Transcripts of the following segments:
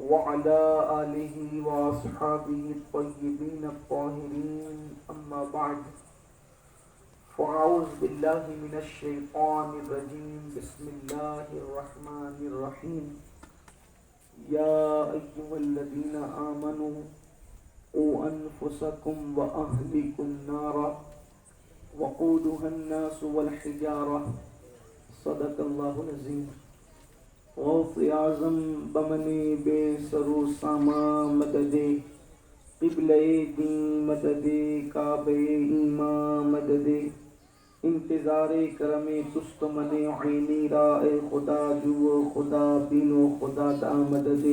وعلى آله وأصحابه الطيبين الطاهرين أما بعد فأعوذ بالله من الشيطان الرجيم بسم الله الرحمن الرحيم يا أيها الذين آمنوا قوا أنفسكم وأهلكم نارا وقودها الناس والحجارة صدق الله العظيم غوث اعظم بمن بے سرو ساما مدد قبلہ دین مدد کعبہ ایمان مدد انتظار کرم تست من عینی را اے خدا جو خدا بین و خدا دا مدد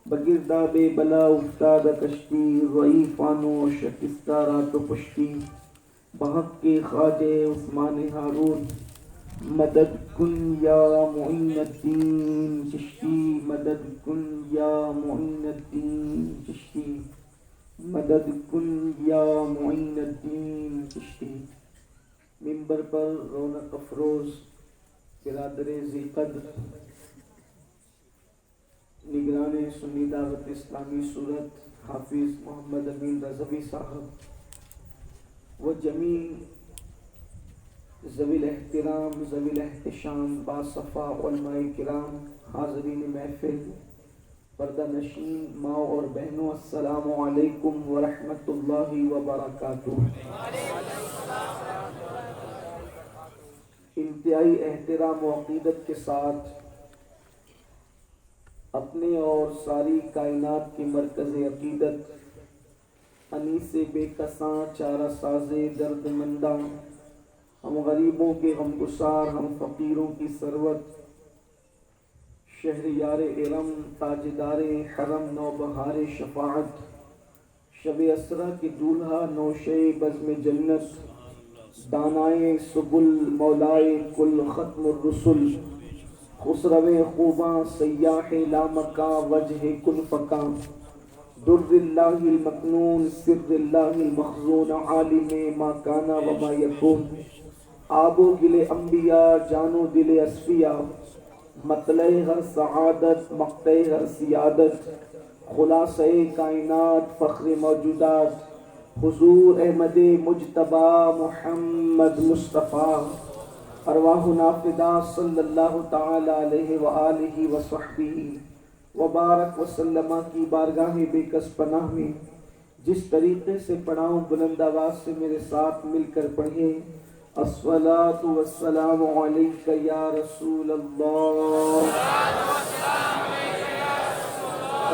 بگردہ بے بلا افتاد کشتی ضعیفانو شکستہ رات و پشتی بحق کے خواجہ عثمان ہارون مدد کن یا معین الدین چشتی مدد کن یا معین الدین چشتی مدد کن یا معین الدین چشتی منبر پر رونق افروز برادر ذی قدر نگران سنی دعوت اسلامی صورت حافظ محمد امین رضوی صاحب و جمیع ذوی الاحترام ذوی الاحتشام باصفا علماء کرام حاضرین محفل پردہ نشین ماں اور بہنوں السلام علیکم ورحمۃ اللہ وبرکاتہ۔ انتہائی احترام و عقیدت کے ساتھ اپنے اور ساری کائنات کے مرکز عقیدت انیس بے کساں چارہ ساز درد منداں ہم غریبوں کے غمگسار ہم فقیروں کی ثروت شہریار ارم تاجدار حرم نوبہار شفاعت شب اسرا کی دولہا نوشے بزم جنت دانائے سبل مولائے کل ختم الرسل خسرو خوباں سیاح لامکاں وجہ کن فکاں در اللہ المکنون سر اللہ المخزون عالم ما کانا وما یکون آب و گل انبیاء جان و دل اصفیاء مطلع ہر سعادت مقطع ہر سیادت خلاصہ کائنات فخر موجودات حضور احمد مجتبی محمد مصطفیٰ ارواح نافدہ صلی اللہ تعالی علیہ وآلہ وصحبہ وبارک وسلم کی بارگاہ بے کس پناہ میں جس طریقے سے پڑھاؤں بلند آواز سے میرے ساتھ مل کر پڑھیں الصلاۃ والسلام علیک یا رسول اللہ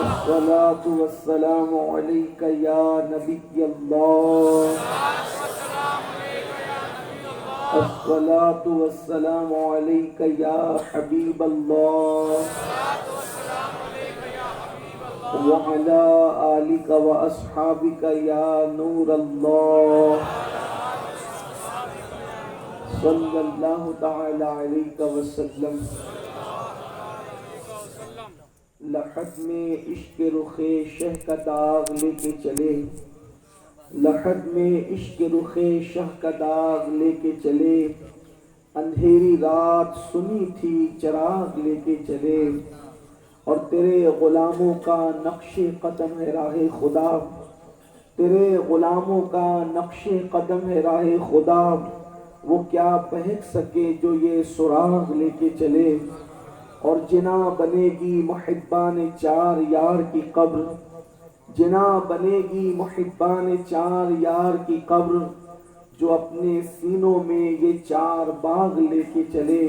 الصلاۃ والسلام علیک یا نبی اللہ الصلاۃ والسلام علیک یا حبیب اللہ وعلی آلک واصحابک یا نور اللہ صلی اللہ تعالی علیہ وسلم۔ لحد میں عشق رخ شہ کا داغ لے کے چلے لحد میں عشق رخ شہ کا داغ لے کے چلے اندھیری رات سنی تھی چراغ لے کے چلے اور تیرے غلاموں کا نقش قدم ہے راہ خدا تیرے غلاموں کا نقش قدم ہے راہ خدا وہ کیا بہک سکے جو یہ سراغ لے کے چلے اور جنا بنے گی محبان چار یار کی قبر جنا بنے گی محبان چار یار کی قبر جو اپنے سینوں میں یہ چار باغ لے کے چلے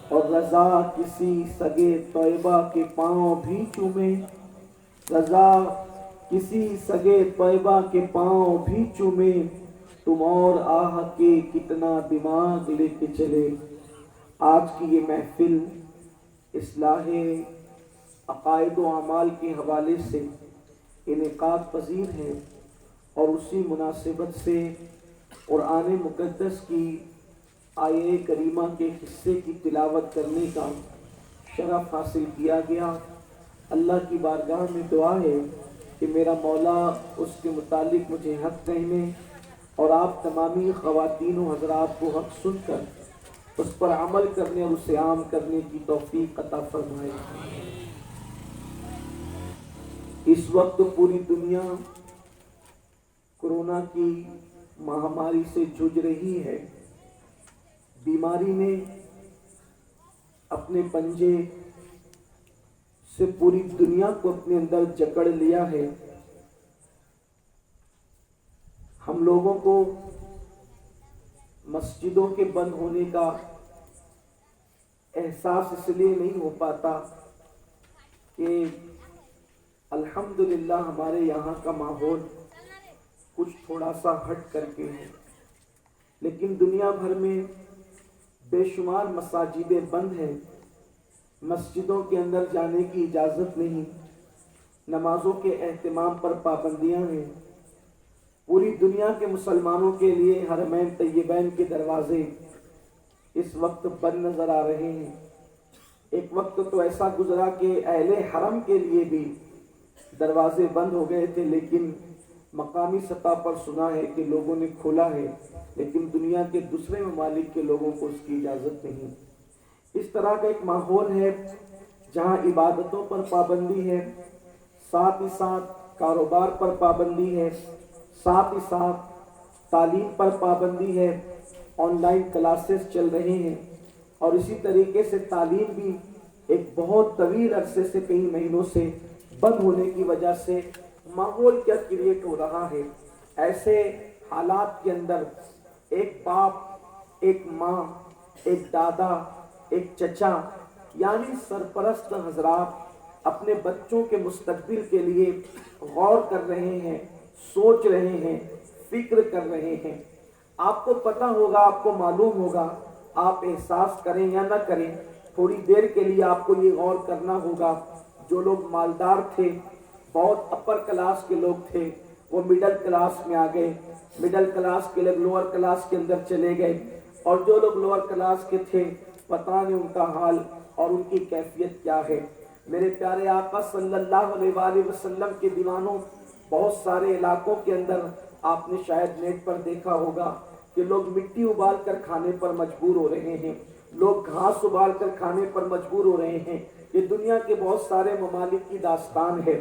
اور رضا کسی سگے طیبہ کے پاؤں بھی چومے رضا کسی سگے طیبہ کے پاؤں بھی چومے تم اور آہ کے کتنا دماغ لے کے چلے۔ آج کی یہ محفل اصلاح عقائد و اعمال کے حوالے سے انعقاد پذیر ہے اور اسی مناسبت سے قرآن مقدس کی آیہ کریمہ کے حصے کی تلاوت کرنے کا شرف حاصل کیا گیا۔ اللہ کی بارگاہ میں دعا ہے کہ میرا مولا اس کے متعلق مجھے حق کہنے اور آپ تمامی خواتین و حضرات کو حق سن کر اس پر عمل کرنے اور اسے عام کرنے کی توفیق عطا فرمائے۔ इस वक्त पूरी दुनिया कोरोना की महामारी से जूझ रही है। बीमारी ने अपने पंजे से पूरी दुनिया को अपने अंदर जकड़ लिया है। हम लोगों को मस्जिदों के बंद होने का एहसास इसलिए नहीं हो पाता कि अल्हम्दुलिल्लाह हमारे यहाँ का माहौल कुछ थोड़ा सा हट करके है, लेकिन दुनिया भर में बेशुमार मसाजिदें बंद हैं। मस्जिदों के अंदर जाने की इजाज़त नहीं, नमाजों के एहतमाम पर पाबंदियां हैं। पूरी दुनिया के मुसलमानों के लिए हरमैन तय्यबैन के दरवाजे इस वक्त बंद नजर आ रहे हैं। एक वक्त तो ऐसा गुजरा कि अहले हरम के लिए भी दरवाजे बंद हो गए थे, लेकिन मकामी सतह पर सुना है कि लोगों ने खोला है, लेकिन दुनिया के दूसरे ममालिक के लोगों को उसकी इजाज़त नहीं। इस तरह का एक माहौल है जहां इबादतों पर पाबंदी है, साथ ही साथ कारोबार पर पाबंदी है, साथ ही साथ तालीम पर पाबंदी है। ऑनलाइन क्लासेस चल रहे हैं और इसी तरीके से तालीम भी एक बहुत तवील अरसे से, कई महीनों से बंद होने की वजह से माहौल क्या क्रिएट हो रहा है। ऐसे हालात के अंदर एक बाप, एक माँ, एक दादा, एक चचा यानी सरपरस्त हजरात अपने बच्चों के मुस्तकबिल के लिए गौर कर रहे हैं, सोच रहे हैं, फिक्र कर रहे हैं। आपको पता होगा, आपको मालूम होगा, आप एहसास करें या ना करें, थोड़ी देर के लिए आपको ये गौर करना होगा। जो लोग मालदार थे, बहुत अपर क्लास के लोग थे, वो मिडिल क्लास में आ गए, मिडिल क्लास के लोग लोअर क्लास के अंदर चले गए, और जो लोग लोअर क्लास के थे पता नहीं उनका हाल और उनकी कैफियत क्या है। मेरे प्यारे आका सल्लल्लाहु अलैहि वसल्लम के दीवानों, बहुत सारे इलाकों के अंदर आपने शायद नेट पर देखा होगा कि लोग मिट्टी उबाल कर खाने पर मजबूर हो रहे हैं, लोग घास उबाल कर खाने पर मजबूर हो रहे हैं। ये दुनिया के बहुत सारे ममालिक की दास्तान है।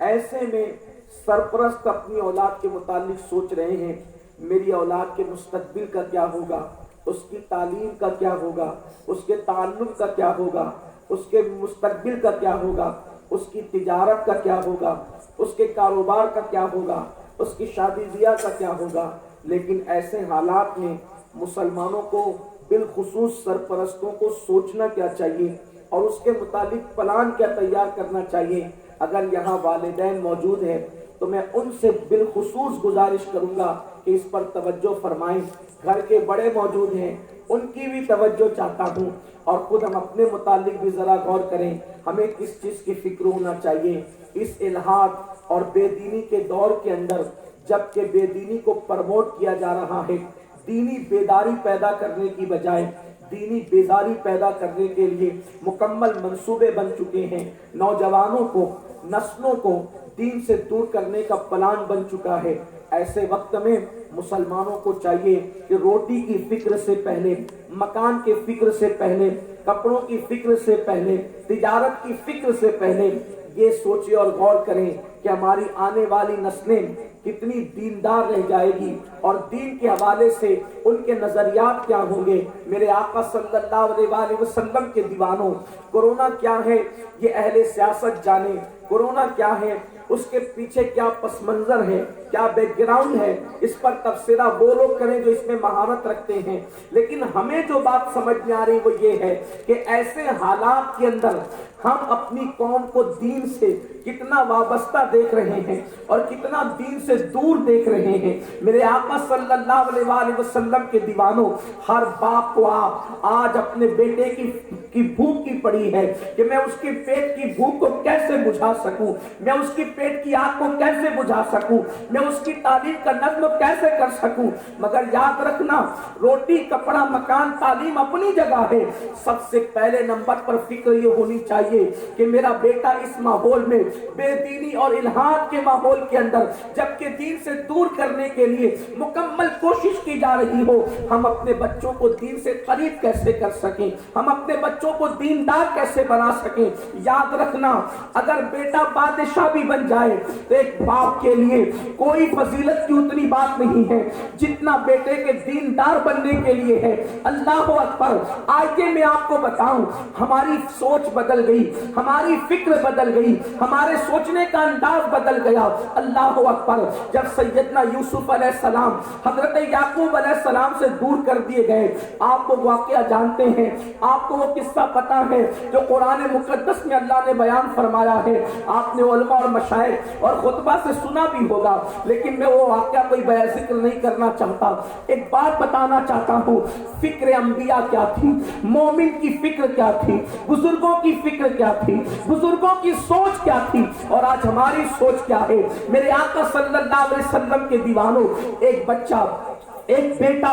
ऐसे में सरपरस्त अपनी औलाद के मुतालिक सोच रहे हैं, मेरी औलाद के मुस्तकबिल का क्या होगा, उसकी तालीम का क्या होगा, उसके ताल्लुम का क्या होगा, उसके मुस्तकबिल का क्या होगा, उसकी तिजारत का क्या होगा, उसके कारोबार का क्या होगा, उसकी शादी ब्याह का क्या होगा। लेकिन ऐसे हालात में मुसलमानों को, बिलखुसूस सरपरस्तों को सोचना क्या चाहिए और उसके मुतालिक प्लान क्या तैयार करना चाहिए। अगर यहाँ वालिदैन मौजूद हैं तो मैं उनसे बिलखुसूस गुजारिश करूंगा कि इस पर तवज्जो फरमाएं। घर के बड़े मौजूद हैं, उनकी भी तवज्जो चाहता हूँ, और खुद हम अपने मुतालिक भी जरा गौर करें, हमें किस चीज की फिक्र होना चाहिए। इस इल्हाद और बेदीनी के दौर के अंदर जबकि बेदीनी को प्रमोट किया जा रहा है, दीनी बेदारी पैदा करने की बजाय दीनी बेदारी पैदा करने के लिए मुकम्मल मंसूबे बन चुके हैं। नौजवानों को, नस्लों को दीन से दूर करने का प्लान बन चुका है। ऐसे वक्त में मुसलमानों को चाहिए कि रोटी की फिक्र से पहले, मकान के फिक्र से पहले, कपड़ों की फिक्र से पहले, तिजारत की फिक्र से पहले ये सोचे और गौर करें कि हमारी आने वाली नस्लें कितनी दीनदार रह जाएगी और दीन के हवाले से उनके नजरियात क्या होंगे। मेरे आका सल्लल्लाहु अलैहि वसल्लम के दीवानों, कोरोना क्या है ये अहले सियासत जाने, कोरोना क्या है उसके पीछे क्या पस मंजर है, क्या बैकग्राउंड है, इस पर तफसीरा वो लोग करें जो इसमें महारत रखते हैं। लेकिन हमें जो बात समझ में आ रही वो ये है कि ऐसे हालात के अंदर हम अपनी कौम को दीन से कितना वाबस्ता देख रहे हैं और कितना दीन से दूर देख रहे हैं। मेरे आका सल्लल्लाहु अलैहि वसल्लम के दीवानों, हर बाप को आप आज अपने बेटे की भूख की पड़ी है कि मैं उसके पेट की भूख को कैसे बुझा सकूं, मैं उसकी पेट की आग को कैसे बुझा सकूं, मैं उसकी तालीम का नज़्म कैसे कर सकूं। मगर याद रखना, रोटी, कपड़ा, मकान, तालीम अपनी जगह है, सबसे पहले नंबर पर फिक्र ये होनी चाहिए कि मेरा बेटा इस माहौल में, बेदीनी और इल्हाद के माहौल के अंदर, जबकि दीन से दूर करने के लिए मुकम्मल कोशिश की जा रही हो, हम अपने बच्चों को दीन से करीब कैसे कर सकें, हम अपने बच्चों को दीनदार कैसे बना सकें। याद रखना, अगर बेटा बादशाह भी बन نکل جائے تو ایک باپ کے لیے کوئی فضیلت کی اتنی بات نہیں ہے جتنا بیٹے کے دیندار بننے کے لیے ہے۔ اللہ اکبر۔ آئیے میں آپ کو بتاؤں، ہماری سوچ بدل گئی، ہماری فکر بدل گئی، ہمارے سوچنے کا انداز بدل گیا۔ اللہ اکبر۔ جب سیدنا یوسف علیہ السلام حضرت یعقوب علیہ السلام سے دور کر دیے گئے، آپ کو واقعہ جانتے ہیں، آپ کو وہ قصہ پتا ہے جو قرآن مقدس میں اللہ نے بیان فرمایا ہے، آپ نے علماء اور مشائخ اور خطبہ سے سنا بھی ہوگا، لیکن میں وہ واقعہ کوئی بیان ذکر نہیں کرنا چاہتا۔ ایک بات بتانا چاہتا ہوں، فکر انبیاء کیا تھی، مومن کی فکر کیا تھی، بزرگوں کی فکر کیا تھی، بزرگوں کی سوچ کیا تھی، اور آج ہماری سوچ کیا ہے۔ میرے آقا صلی اللہ علیہ وسلم کے دیوانوں، ایک بچہ، ایک بیٹا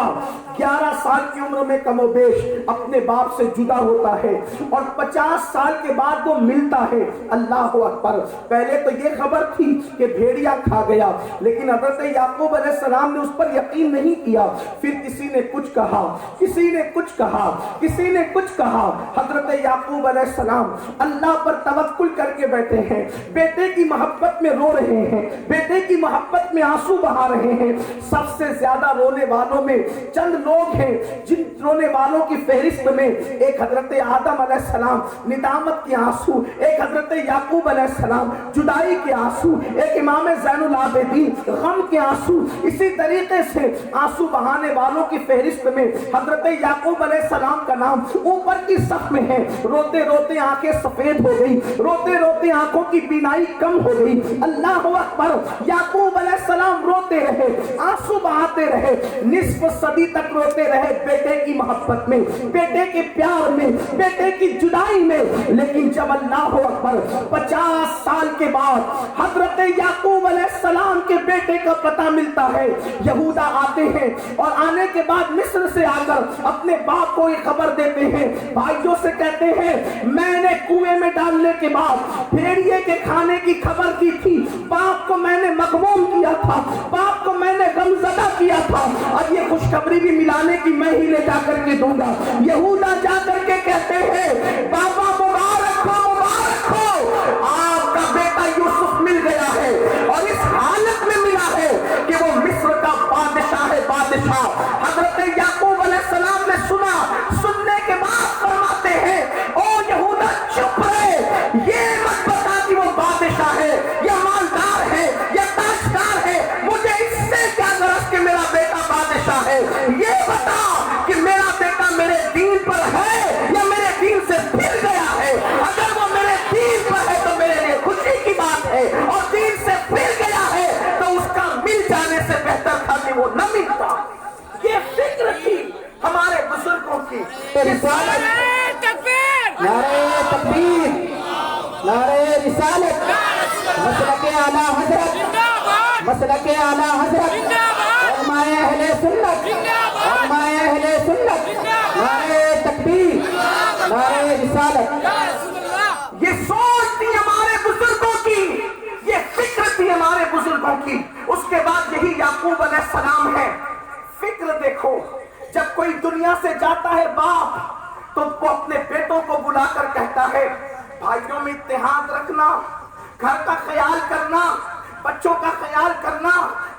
11 سال کی عمر میں کم و بیش اپنے باپ سے جدا ہوتا ہے اور 50 سال کے بعد وہ ملتا ہے۔ اللہ اکبر۔ پہلے تو یہ خبر تھی کہ بھیڑیا کھا گیا، لیکن حضرت یعقوب علیہ السلام نے اس پر یقین نہیں کیا۔ پھر کسی نے کچھ کہا، کسی نے کچھ کہا، کسی نے کچھ کہا۔ حضرت یعقوب علیہ السلام اللہ پر توکل کر کے بیٹھے ہیں، بیٹے کی محبت میں رو رہے ہیں، بیٹے کی محبت میں آنسو بہا رہے ہیں۔ سب سے زیادہ رونے والوں میں چند لوگ ہیں جن رونے والوں کی فہرست میں ایک حضرت آدم علیہ السلام ندامت کے آنسو، ایک حضرت یعقوب علیہ السلام جدائی کے آنسو، ایک امام زین العابدین غم کے آنسو۔ اسی طریقے سے آنسو بہانے والوں کی فہرست میں حضرت یعقوب علیہ السلام کا نام اوپر کی صف میں ہے۔ روتے روتے آنکھیں سفید ہو گئی، روتے روتے آنکھوں کی بینائی کم ہو گئی۔ اللہ اکبر۔ یعقوب علیہ السلام روتے رہے، آنسو بہاتے رہے، نصف صدی تک روتے رہے بیٹے کی محبت میں، بیٹے کے پیار میں، بیٹے کی جدائی میں۔ لیکن جب اللہ اکبر 50 سال کے بعد حضرت یعقوب علیہ السلام کے بیٹے کا پتہ ملتا ہے، یہودا آتے ہیں اور آنے کے بعد مصر سے آ کر اپنے باپ کو یہ خبر دیتے ہیں، بھائیوں سے کہتے ہیں میں نے کنویں میں ڈالنے کے بعد بھیڑیے کے کھانے کی خبر دی تھی، باپ کو میں نے مغموم کیا تھا، باپ کو میں نے غمزدہ کیا تھا، اب یہ خوشخبری بھی ملانے کی میں ہی لے جا کر کے دوں گا۔ یہودا جا کر کے کہتے ہیں بابا مبارک ہو، مبارک ہو، آپ کا بیٹا یوسف مل گیا ہے، اور اس حالت میں ملا ہے کہ وہ مصر کا بادشاہ ہے، بادشاہ۔ حضرت یعقوب علیہ السلام نے سنا، سننے کے بعد فرماتے ہیں او یہودا چپ رہے، یہ مت بتا کہ وہ بادشاہ ہے یا مالدار ہے یا تاجدار ہے، مجھے اس سے کیا غرض کہ میرا بیٹا بادشاہ ہے، یہ بتا کہ میرا بیٹا میرے دین پر ہے یا میرے دین سے پھر گیا ہے۔ اگر وہ میرے دین پر ہے تو میرے لیے خوشی کی بات ہے، اور دین سے پھر گیا ہے تو اس کا مل جانے سے بہتر تھا کہ وہ نہ ملتا۔ یہ فکر تھی ہمارے بزرگوں کی۔ نعرہ تکبیر، نعرہ تکبیر، نعرہ رسالت، مسلک اعلیٰ حضرت، مسلک اعلیٰ حضرت، علماء اہل سنت، علماء اہل سنت، نعرہ تکبیر، نعرہ رسالت۔ یہ سوچ تھی ہمارے بزرگوں کی، یہ فکر تھی ہمارے بزرگوں کی۔ اس کے بعد یہی یعقوب علیہ السلام ہے۔ فکر دیکھو، جب کوئی دنیا سے جاتا ہے باپ تو وہ اپنے بیٹوں کو بلا کر کہتا ہے بھائیوں میں اتحاد رکھنا، گھر کا خیال کرنا، بچوں کا خیال کرنا،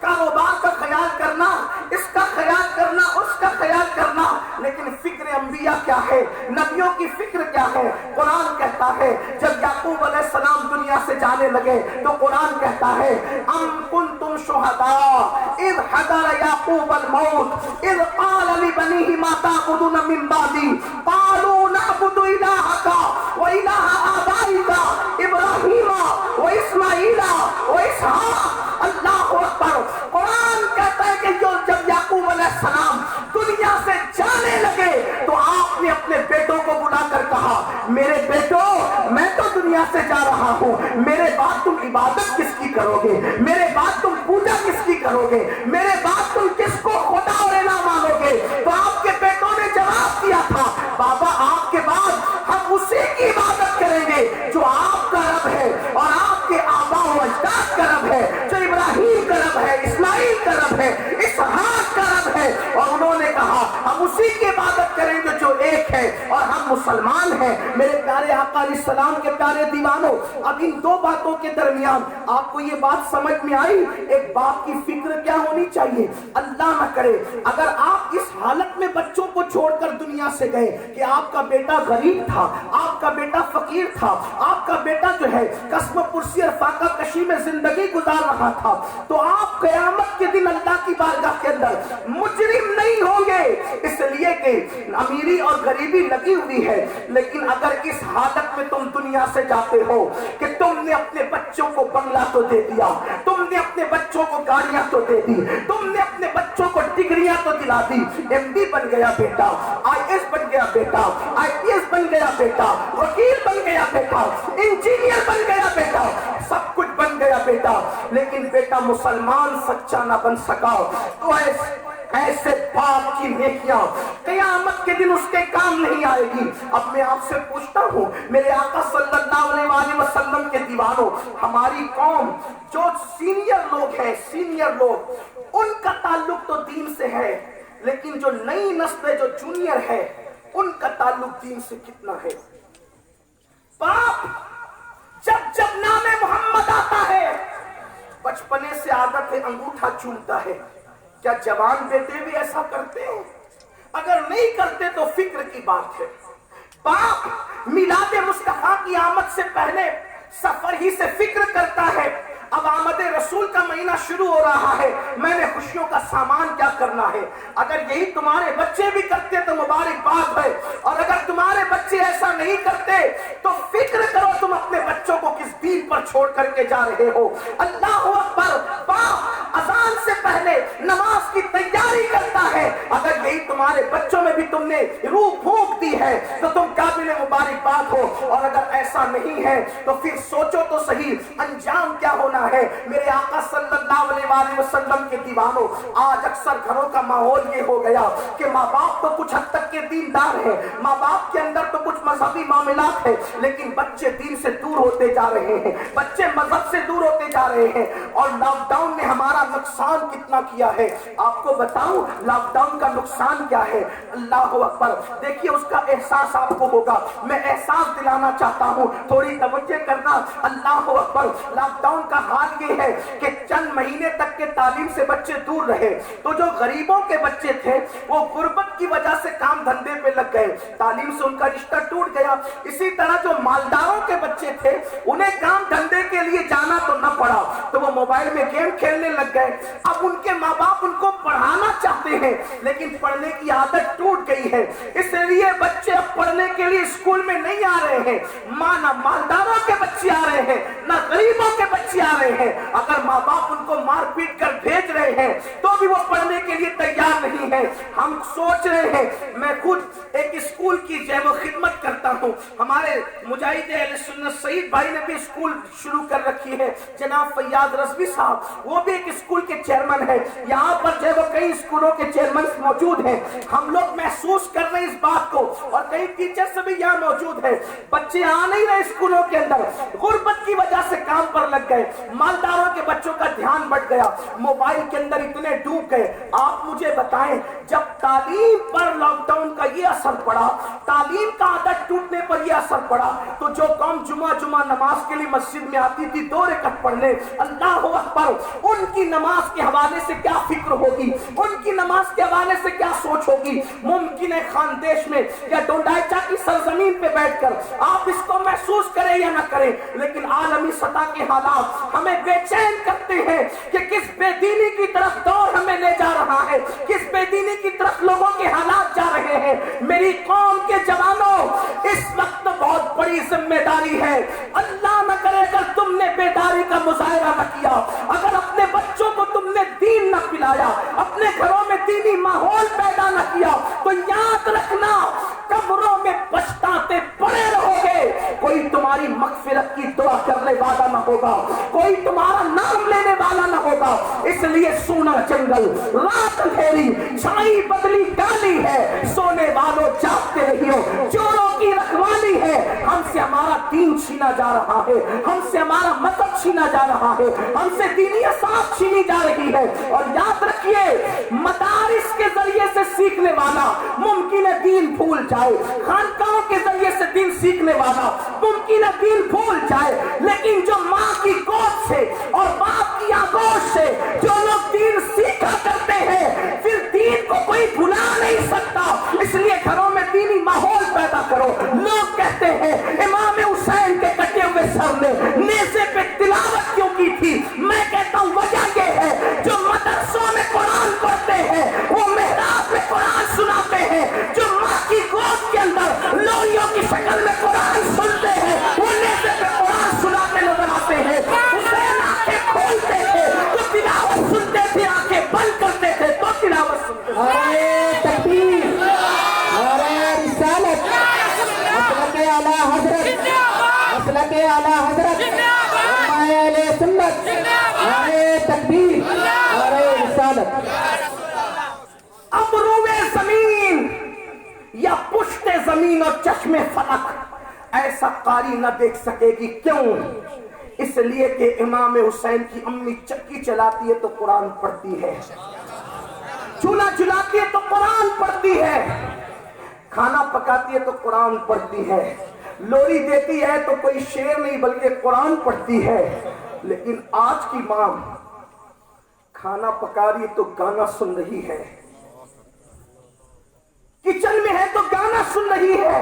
کاروبار کا خیال کرنا، اس کا خیال کرنا، اس کا خیال کرنا۔ لیکن فکر انبیاء کیا ہے، نبیوں کی فکر کیا ہے؟ قرآن کہتا ہے جب یعقوب علیہ السلام دنیا سے جانے لگے تو قرآن کہتا ہے ام کنتم شہداء اذ حضر یعقوب الموت اذ قال لبنیہ ما تعبدون من بعدی قالوا نعبد الہک و الہ آبائک ابراہیم و اسماعیل و اسحاق۔ اللہ اکبر۔ قرآن کہتا ہے کہ جب یعقوب علیہ السلام دنیا سے جانے لگے تو آپ نے اپنے بیٹوں کو بلا کر کہا میرے بیٹوں میں تو دنیا سے جا رہا ہوں، میرے بعد تم عبادت کس کی کرو گے، میرے بعد تم پوجا کس کی کرو گے، میرے بعد تم کس کو خدا اور الہ مانو گے؟ تو آپ کے بیٹوں نے جواب دیا تھا بابا آپ کے بعد ہم اسی کی عبادت کریں گے جو آپ کا رب ہے اور آپ کے آباء و اجداد کا رب ہے، جو ابراہیم کا رب ہے، اسماعیل کا رب ہے، اسحاق کا رب ہے۔ اور انہوں نے کہا ہم اسی کی عبادت عبادت کریں گے جو ایک ہے اور ہم مسلمان ہیں۔ میرے پیارے آقا علیہ السلام کے پیارے دیوانوں، اب ان دو باتوں کے درمیان آپ کو یہ بات سمجھ میں آئی، ایک باپ کی فکر کیا ہونی چاہیے؟ اللہ نہ کرے اگر آپ اس حالت میں بچوں کو چھوڑ کر دنیا سے گئے کہ آپ کا بیٹا غریب تھا، آپ کا بیٹا فقیر تھا، آپ کا بیٹا جو ہے قسم پرسی اور فاقہ کشی میں زندگی گزار رہا تھا، تو آپ قیامت کے دن اللہ کی بارگاہ کے اندر مجرم نہیں ہوں گے، اس لیے کہ امیری اور غریبی لگی ہوئی ہے۔ لیکن اگر اس حالت میں تم دنیا سے جاتے ہو کہ تم نے اپنے بچوں کو بنگلہ تو دے دیا، تم نے اپنے بچوں کو گاڑیاں تو دے دی، تم نے اپنے بچوں کو ڈگریاں تو دلا دی، ایم ڈی بن گیا بیٹا، آئی ایس بن گیا بیٹا، آئی پی ایس بن گیا بیٹا، وکیل بن گیا بیٹا، انجینئر بن گیا بیٹا، سب کچھ بن گیا بیٹا، لیکن بیٹا مسلمان سچا نہ بن سکا، تو ایسے باپ کی نیکیاں قیامت کے دن اس کے کام نہیں آئے گی۔ اب میں آپ سے پوچھتا ہوں میرے آقا صلی اللہ علیہ وسلم کے دیوانوں، ہماری قوم جو سینئر لوگ ہیں، سینئر لوگ، ان کا تعلق تو دین سے ہے، لیکن جو نئی نسل جو جونیئر ہے ان کا تعلق دین سے کتنا ہے؟ باپ جب نام محمد آتا ہے بچپنے سے عادت ہے انگوٹھا چومتا ہے، کیا جوان بیٹے بھی ایسا کرتے ہیں؟ اگر نہیں کرتے تو فکر کی بات ہے۔ باپ میلاد مصطفیٰ کی آمد سے پہلے سفر ہی سے فکر کرتا ہے، اب آمد رسول کا مہینہ شروع ہو رہا ہے، میں نے خوشیوں کا سامان کیا کرنا ہے۔ اگر یہی تمہارے بچے بھی کرتے تو مبارکباد ہے، اور اگر تمہارے بچے ایسا نہیں کرتے تو فکر کرو تم اپنے بچوں کو کس دین پر چھوڑ کر کے جا رہے ہو۔ اللہ اکبر، باپ اذان سے پہلے نماز کی تیاری کرتا ہے، اگر یہی تمہارے بچوں میں بھی تم نے روح پھونک دی ہے تو تم قابل مبارکباد ہو، اور اگر ایسا نہیں ہے تو پھر سوچو تو صحیح انجام کیا ہونا ہے۔ میرے آقا صلی اللہ علیہ وسلم کے دیوانوں، آج اکثر گھروں کا ماحول یہ ہو گیا کہ ماں باپ تو کچھ حد تک کے دیندار ہیں، ماں باپ کے اندر تو کچھ مذہبی معاملات ہیں، لیکن بچے دین سے دور ہوتے جا رہے ہیں، بچے مذہب سے دور ہوتے جا رہے ہیں۔ اور لاک ڈاؤن نے ہمارا نقصان کتنا کیا ہے آپ کو بتاؤں، لاک ڈاؤن کا نقصان کیا ہے؟ اللہ اکبر، دیکھیے اس کا احساس آپ کو ہوگا، میں احساس دلانا چاہتا ہوں، تھوڑی توجہ کرنا۔ اللہ اکبر، لاک ڈاؤن کا حال یہ ہے کہ چند مہینے تک کے تعلیم سے بچے دور رہے، تو جو غریبوں کے بچے تھے وہ غربت کی وجہ سے کام دھندے پہ لگ گئے، تعلیم سے ان کا رشتہ ٹوٹ گیا۔ اسی طرح جو مالداروں کے بچے تھے انہیں کام دھندے کے لیے جانا تو نہ پڑا، تو وہ موبائل میں گیم کھیلنے لگ گئے۔ اب ان کے ماں باپ ان کو پڑھانا چاہتے ہیں لیکن پڑھنے کی عادت ٹوٹ گئی ہے، اس لیے بچے اب پڑھنے کے لیے اسکول میں نہیں آ رہے ہیں، نہ مالداروں کے بچے آ رہے ہیں نہ غریبوں کے بچے آ رہے ہیں۔ اگر ماں باپ ان کو مار پیٹ کر بھیج رہے ہیں تو بھی وہ پڑھنے کے لیے تیار نہیں ہے۔ ہم سوچ رہے ہیں، میں خود ایک اسکول کی جو ہے وہ خدمت کرتا ہوں، ہمارے مجاہد اہل سنت سعید بھائی نے بھی اسکول شروع کر رکھی ہے، جناب فیاض رضوی صاحب وہ بھی ایک اسکول کے چیئرمین ہیں، یہاں پر جو ہے وہ کئی اسکولوں کے چیئرمین موجود ہیں۔ ہم لوگ محسوس کر رہے ہیں اس بات کو، اور کئی ٹیچرز بھی یہاں موجود ہیں، بچے آ نہیں رہے اسکولوں کے اندر، غربت کی وجہ سے کام پر لگ گئے، مالداروں کے بچوں کا دھیان بٹ گیا، موبائل کے اندر اتنے ڈوب گئے۔ آپ مجھے بتائیں، جب تعلیم پر لاک ڈاؤن کا یہ اثر پڑا، تعلیم کا عادت ٹوٹنے پر یہ اثر پڑا، تو جو قوم جمعہ نماز کے لیے مسجد میں آتی تھی 2 رکعت پڑھنے، اللہ اکبر، ان کی نماز کے حوالے سے کیا فکر ہوگی، ان کی نماز کے حوالے سے کیا سوچ ہوگی؟ ممکن ہے خاندیش میں یا ڈونڈائچا کی سرزمین پہ بیٹھ کر آپ اس کو محسوس کریں یا نہ کریں، لیکن عالمی سطح کے حالات ہمیں بے چین کرتے ہیں کہ کس بے دینی کی طرف دور ہمیں لے جا رہا ہے، کس بے دینی کی طرف لوگوں کے حالات جا رہے ہیں۔ میری قوم کے جوانوں، اس وقت بہت بڑی ذمہ داری ہے، اللہ نہ کرے اگر تم نے بیداری کا مظاہرہ نہ کیا، اگر اپنے بچوں کو تم نے دین نہ پلایا، اپنے گھروں میں دینی ماحول پیدا نہ کیا، تو یاد رکھنا قبروں میں پچھتاتے پڑے رہو گے، کوئی تمہاری مغفرت کی دعا کرنے والا نہ ہوگا، کوئی تمہارا نام لینے والا نہ ہوگا۔ اس لیے سونا جنگل، رات اندھیری، چھائی بدلی کالی ہے، سونے والوں جاگتے رہیو، چوروں کی رکھوالی ہے، ہم سے ہمارا دین چھینا جا رہا ہے، ہم سے ہمارا مذہب چھینا جا رہا ہے، ہم سے دینی اصالت چھینی جا رہی ہے، اور یاد رکھ رکھیے مدارس کے ذریعے سے سیکھنے والا ممکن ہے دین بھول جائے، خانقاہوں کے ذریعے سے دین سیکھنے والا ممکن ہے دین بھول جائے، لیکن جو ماں کی گود سے اور باپ کی آغوش سے جو لوگ دین سیکھا کرتے ہیں پھر دین کو کوئی بھلا نہیں سکتا۔ اس لیے گھروں میں دینی ماحول پیدا کرو۔ لوگ کہتے ہیں امام حسین کے کٹے ہوئے سر نے نیزے پہ تلاوت کیوں کی تھی؟ میں کہتا ہوں وجہ یہ ہے جو مدرسوں میں قرآن پڑھتے ہیں وہ محراب میں قرآن سناتے ہیں، جو ماں کی گود کے اندر لوریوں کی شکل میں قرآن سنتے ہیں وہ نیزے پہ قرآن سناتے نظر آتے ہیں۔ حسین آنکھیں کھولتے تھے تو تلاوت سنتے تھے، آنکھیں بند کرتے تھے تو تلاوت سنتے تھے۔ نعرہ تکبیر، نعرہ رسالت، مسلک اعلی حضرت، مسلک اعلی حضرت، علماء اہل سنت، نعرہ تکبیر، نعرہ رسالت۔ اب روئے زمین یا پشت زمین اور چشم فلک ایسا قاری نہ دیکھ سکے گی، کیوں؟ اس لیے کہ امام حسین کی امی چکی چلاتی ہے تو قرآن پڑھتی ہے، چولہا جلاتی ہے تو قرآن پڑھتی ہے، کھانا پکاتی ہے تو قرآن پڑھتی ہے، لوری دیتی ہے تو کوئی شعر نہیں بلکہ قرآن پڑھتی ہے۔ لیکن آج کی ماں کھانا پکا رہی تو گانا سن رہی ہے، کچن میں ہے تو گانا سن رہی ہے،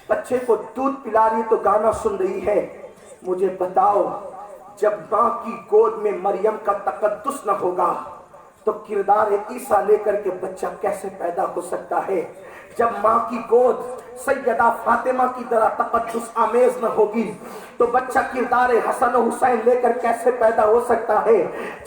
بچے کو دودھ پلا رہی تو گانا سن رہی ہے۔ مجھے بتاؤ جب ماں کی گود میں مریم کا تقدس نہ ہوگا تو کردار عیسیٰ لے کر کے بچہ کیسے پیدا ہو سکتا ہے؟ جب ماں کی گود سیدہ فاطمہ کی طرح تقدس آمیز نہ ہوگی تو بچہ کردار حسن و حسین لے کر کیسے پیدا ہو سکتا ہے؟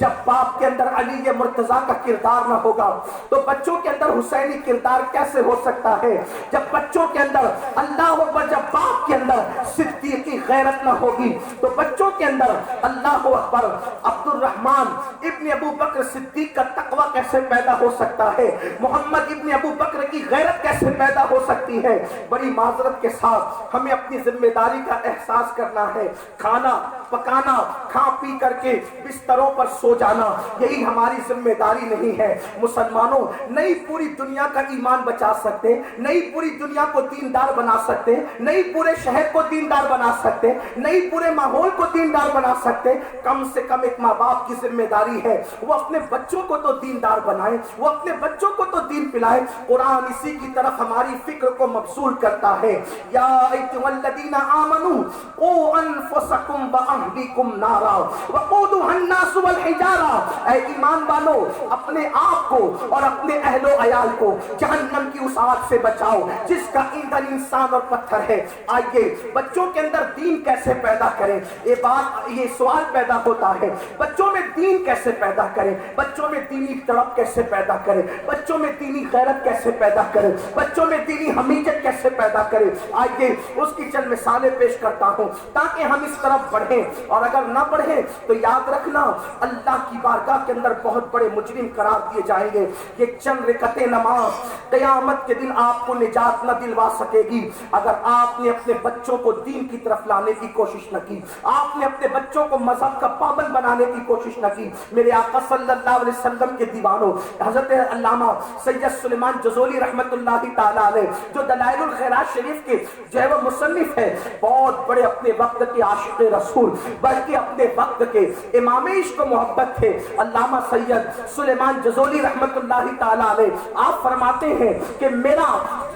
جب باپ کے اندر علی مرتضیٰ کا کردار نہ ہوگا تو بچوں کے اندر حسینی کردار کیسے ہو سکتا ہے؟ جب بچوں کے اندر اللہ اکبر، جب باپ کے اندر صدیقی غیرت نہ ہوگی تو بچوں کے اندر اللہ اکبر عبد الرحمن ابن ابو بکر صدیق کا تقوی کیسے پیدا ہو سکتا ہے؟ محمد ابن ابو بکر کی غیرت کیسے پیدا ہو سکتی ہے؟ بڑی معذرت کے ساتھ ہمیں اپنی ذمہ داری کا احساس کرنا ہے۔ کھانا پکانا، کھا پی کر کے بستروں پر سو جانا یہی ہماری ذمہ داری نہیں ہے۔ مسلمانوں نہیں پوری دنیا کا ایمان بچا سکتے، نہیں پوری دنیا کو دیندار بنا سکتے، نہیں پورے شہر کو دیندار بنا سکتے، نہیں پورے ماحول کو دیندار بنا سکتے، کم سے کم ایک ماں باپ کی ذمہ داری ہے وہ اپنے بچوں کو تو دیندار بنائے، وہ اپنے بچوں کو تو دین پلائے۔ قرآن اسی کی طرف ہماری فکر کو مبذول کرتا ہے۔ یا ایھا الذین آمنوا قوا انفسکم واہلیکم نارا وقودھا الناس والحجارہ، اے ایمان والو اپنے آپ کو اور اپنے اہل و عیال کو جہنم کی اس آگ سے بچاؤ جس کا ایندھن انسان اور پتھر ہے۔ آئیے بچوں کے اندر دین کیسے پیدا کریں؟ یہ سوال پیدا ہوتا ہے، بچوں میں دین کیسے پیدا کریں؟ بچوں میں دینی تڑپ کیسے پیدا کریں؟ بچوں میں دینی غیرت کیسے پیدا کریں؟ بچوں میں دینی حمیت کیسے پیدا کریں؟ آئیے اس کی چند مثالیں پیش کرتا ہوں تاکہ ہم اس طرف بڑھیں، اور اگر نہ بڑھیں تو یاد رکھنا اللہ کی بارگاہ کے اندر بہت بڑے مجرم قرار دیے جائیں گے۔ یہ چند رکعتیں نماز قیامت کے دن آپ کو نجات نہ دلوا سکے گی اگر آپ نے اپنے بچوں کو دین کی طرف لانے کی کوشش نہ کی، آپ نے اپنے بچوں کو مذہب کا پابند بنانے کی کوشش نہ کی۔ میرے آقا صلی اللہ علیہ وسلم کے دیوانوں حضرت علامہ سید سلیمان جزولی رحمت اللہ تعالی علیہ جو دلائل الخیرات شریف کے جو ہے وہ مصنف ہے، بہت بڑے اپنے وقت کے عاشق رسول بلکہ اپنے وقت کے امام عشق و محبت تھے، علامہ سید سلیمان جزولی رحمت اللہ تعالی علیہ۔ آپ فرماتے ہیں کہ میرا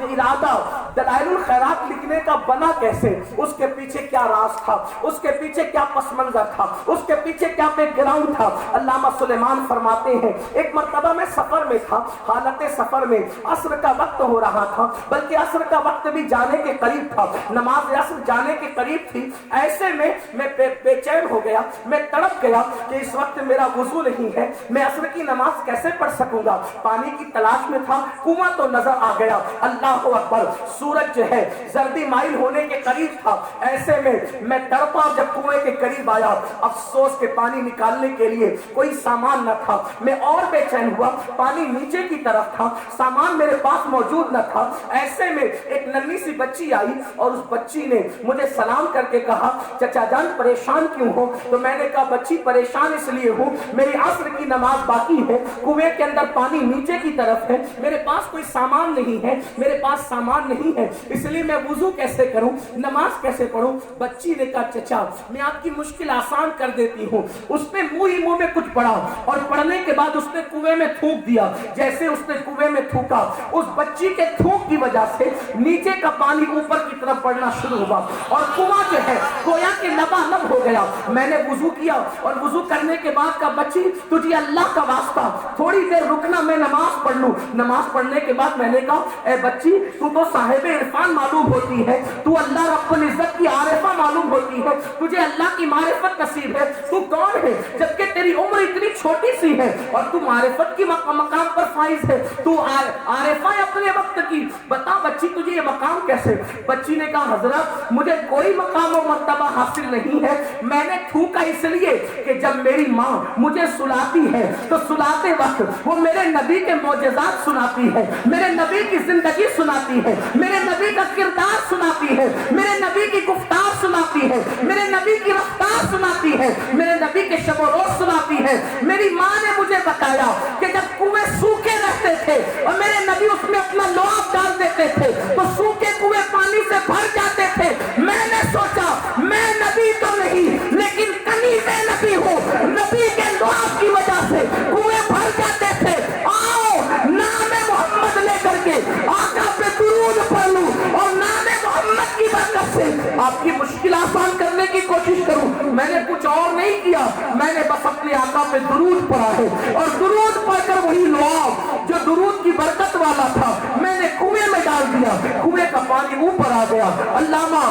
ارادہ دلائل الخیرات لکھنے کا بنا کیسے، اس کے پیچھے کیا راز تھا، اس کے پیچھے کیا پس منظر تھا، اس کے پیچھے کیا بیک گراؤنڈ تھا۔ علامہ سلیمان فرماتے ہیں ایک مرتبہ میں سفر میں تھا، حالت سفر میں عصر کا وقت ہو رہا تھا، بلکہ عصر کا وقت بھی جانے کے قریب تھا، نماز عصر جانے کے قریب تھی۔ ایسے میں بے چین ہو گیا، میں تڑپ گیا کہ اس وقت میرا وضو نہیں ہے، میں عصر کی نماز کیسے پڑھ سکوں گا؟ پانی کی تلاش میں تھا، کنواں تو نظر آ گیا۔ اللہ اکبر، सूरज जो है जर्दी माइल होने के करीब था। ऐसे में मैं तड़पा, जब कुएं के करीब आया, अफसोस के पानी निकालने के लिए कोई सामान न था। मैं और बेचैन हुआ, पानी नीचे की तरफ था, सामान मेरे पास मौजूद न था। ऐसे में एक नन्ही सी बच्ची आई और उस बच्ची ने मुझे सलाम करके कहा, चचा जान परेशान क्यों हो? तो मैंने कहा, बच्ची परेशान इसलिए हूँ, मेरी असर की नमाज बाकी है, कुएं के अंदर पानी नीचे की तरफ है, मेरे पास कोई सामान नहीं है, मेरे पास सामान नहीं है, इसलिए मैं वुजू कैसे करूं, नमाज कैसे पढ़ूं? बच्ची ने कहा, चचा मैं आपकी मुश्किल आसान कर देती हूं। उसने मुंह ही मुंह में कुछ पढ़ा और पढ़ने के बाद उसने कुएं में थूक दिया। जैसे उसने कुएं में थूका, उस बच्ची के थूक की वजह से नीचे का पानी ऊपर की तरफ पड़ना शुरू हुआ और कुआं जो है गोया के लबालब हो गया। मैंने वुजू किया और वुजू करने के बाद का, बच्ची तुझे अल्लाह का वास्ता थोड़ी देर रुकना, मैं नमाज पढ़ लूं। नमाज पढ़ने के बाद मैंने कहा, ए बच्ची तू तो साहिब इरफान मालूम होती है, तू अल्लाह रब्बुल इज्जत की आरिफा मालूम होती है, तुझे अल्लाह की मारिफत नसीब है, तू कौन है जबकि तेरी उम्र इतनी छोटी सी है और तू मारिफत की मकाम पर फाइज है, तू आरिफा है अपने वक्त की, बता बच्ची तुझे ये मकाम कैसे? बच्ची ने कहा, हजरत मुझे कोई मकाम और मर्तबा हासिल नहीं है, मैंने थूका इसलिए कि जब मेरी माँ मुझे सुलाती है तो सुलाते वक्त वो मेरे नबी के मौजज़ात सुनाती है, मेरे नबी की जिंदगी सुनाती है, मेरे नबी का किरदार सुनाती है, मेरे नबी की गुफ्तार सुनाती है, मेरे नबी की रफ्तार सुनाती है, मेरे नबी के शब और रोज सुनाती है। मेरी माँ ने मुझे बताया कि जब कुएं सूखे रहते थे और मेरे नबी उसमें अपना लुआब डाल देते थे तो सूखे कुएं पानी से भर जाते थे। मैंने सोचा मैं नबी तो नहीं लेकिन कनीज़े नबी हूँ, नबी के लुआब की वजह से कुएं भर जाते थे। आओ नामे मोहम्मद लेकर के आका पे दुरूद पढ़ लूं और नामे मोहम्मद की बरकत से आपकी मुश्किल आसान करने की कोशिश करूं। मैंने कुछ और नहीं किया, मैंने बस अपने आका पे दुरूद पढ़ा है और दुरूद पढ़कर वही लुआब जो दुरूद की बरकत वाला था मैंने कुएं में डाल दिया, कुएं का पानी ऊपर आ गया। अल्लामा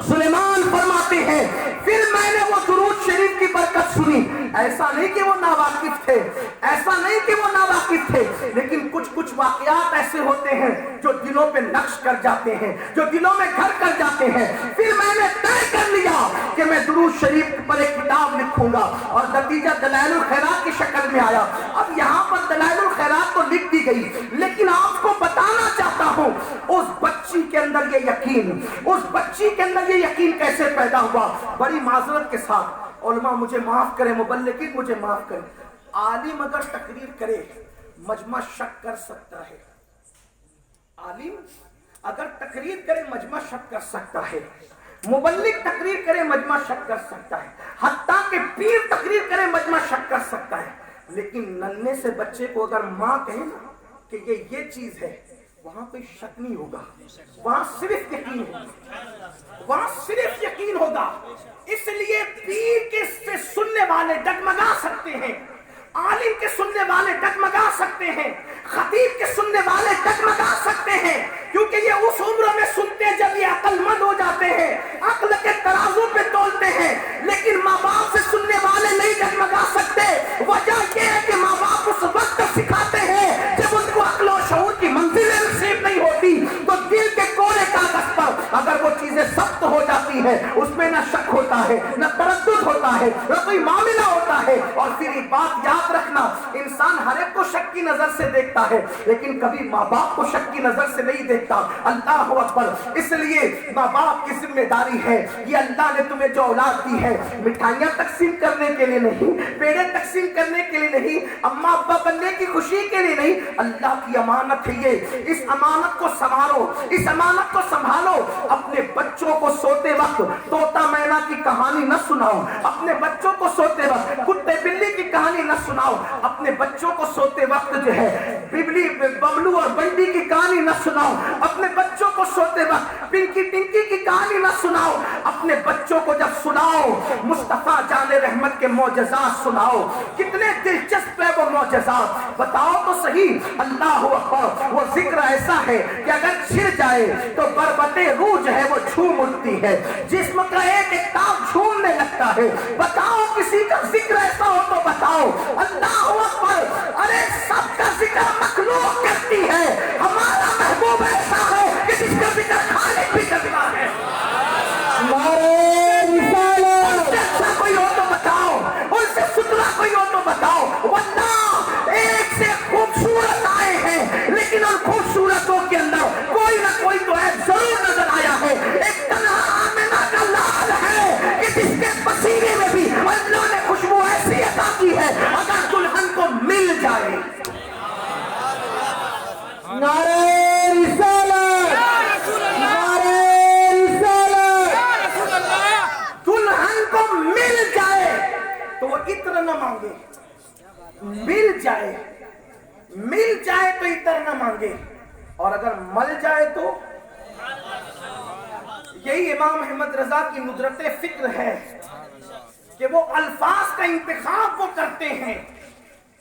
सुलेमान फरमाते हैं, फिर मैंने वो दुरूद शरीफ की बरकत सुनी। ऐसा नहीं कि वो नावाकिफ थे, ऐसा नहीं कि वो नावाकिफ थे, लेकिन कुछ कुछ वाकयात ऐसे होते हैं जो दिलों पे नक्श कर जाते हैं, जो दिलों में घर कर जाते हैं। फिर मैंने तय कर लिया कि मैं दुरूद शरीफ पर एक किताब लिखूंगा और नतीजा दलाइलुल खैरात की शक्ल में आया। अब यहाँ पर दलाइलुल खैरात तो लिख दी गई, लेकिन आपको बताना चाहता हूँ उस बच्ची के अंदर ये यकीन, उस बच्ची के अंदर ये यकीन कैसे पैदा हुआ। बड़ी माजरत के साथ उलमा मुझे माफ करें, मुबल्लिगीन मुझे माफ करें, आलिम अगर तकरीर करे मजमा शक कर सकता है, आलिम अगर तकरीर करे मजमा शक कर सकता है, मुबल्लिग तकरीर करे मजमा शक कर सकता है, हत्ता के पीर तकरीर करे मजमा शक कर सकता है, लेकिन नन्हे से बच्चे को अगर माँ कहे ना कि ये चीज है, वहां कोई शक नहीं होगा, वहां सिर्फ यकीन होगा, वहां सिर्फ यकीन होगा। इसलिए पीर के से सुनने वाले डगमगा सकते हैं, आलिम के सुनने वाले डगमगा सकते हैं, खतीब के सुनने वाले डगमगा सकते हैं, क्योंकि ये उस उम्र में सुनते हैं जब ये अक्लमंद हो जाते हैं, अक्ल के तराजू पे तोलते हैं। लेकिन माँ बाप से सुनने वाले नहीं डगमगा सकते। वजह यह है कि माँ बाप उस वक्त सिखाते हैं जब उनको अक्ल और शऊर की मंजिलें नसीब नहीं होती, तो दिल के कोरे कागज पर अगर वो चीजें सख्त हो जाती है, उसमें न शक होता है, न तरद्दुद होता है, न कोई मामला होता है। और फिर एक बात याद रखना, इंसान हर एक को शक की नजर से देखता है, लेकिन कभी माँ बाप को शक की नजर से नहीं देखता। अल्लाह अकबर। इसलिए माँ बाप की जिम्मेदारी है, ये अल्लाह ने तुम्हें जो औलाद दी है, मिठाइयां तकसीम करने के लिए नहीं, पेड़े तकसीम करने के लिए नहीं, अम्मा अब्बा बनने की खुशी के लिए नहीं, अल्लाह की अमानत है ये। इस अमानत को संभालो, इस अमानत को संभालो। अपने बच्चों को सोते वक्त तोता मैना की कहानी न सुनाओ, अपने बच्चों को सोते वक्त कुत्ते बिल्ली की कहानी न सुनाओ, अपने बच्चों को सोते वक्त जो है बिबली बबलू और बंडी की कहानी न सुनाओ, अपने बच्चों को सोते वक्त पिंकी टिंकी की कहानी न सुनाओ। अपने बच्चों को जब सुनाओ मुस्तफा जाने रहमत के मौजज़ात सुनाओ। कितने दिलचस्प है वो मौजज़ात, बताओ तो सही। अल्लाह अकबर। वो जिक्र ऐसा है कि अगर छिड़ जाए तो बरबते रूह जो है वो झूम उठती है, जिस्म का एक ताब झूमने लगता کہتا ہے بتاؤ کسی کا ذکر ایسا ہو تو بتاؤ. اللہ اکبر. ارے سب کا ذکر مخلوق کرتی ہے, ہمارا محبوب ایسا ہے کہ جس کا ذکر خالق بھی کرتا ہے. نعرہ رسالت. ان سے اچھا کوئی ہو تو بتاؤ, ان سے ستھرا کوئی ہو تو بتاؤ. واللہ ایک سے خوبصورت آئے ہیں, لیکن ان خوبصورتوں کے اندر کوئی نہ کوئی تو عیب ضرور نظر آیا ہے. ایک تنہا آمنہ کا لال ہے کہ جس کے پسینے میں بھی اللہ نے خوشبو ایسی عطا کی ہے اگر دلہن کو مل جائے. نعرہ رسالت. نعرہ رسالت. دلہن کو مل جائے تو وہ عطر نہ مانگے. مل جائے تو عطر نہ مانگے, اور اگر مل جائے تو. یہی امام احمد رضا کی ندرت فکر ہے کہ وہ الفاظ کا انتخاب وہ کرتے ہیں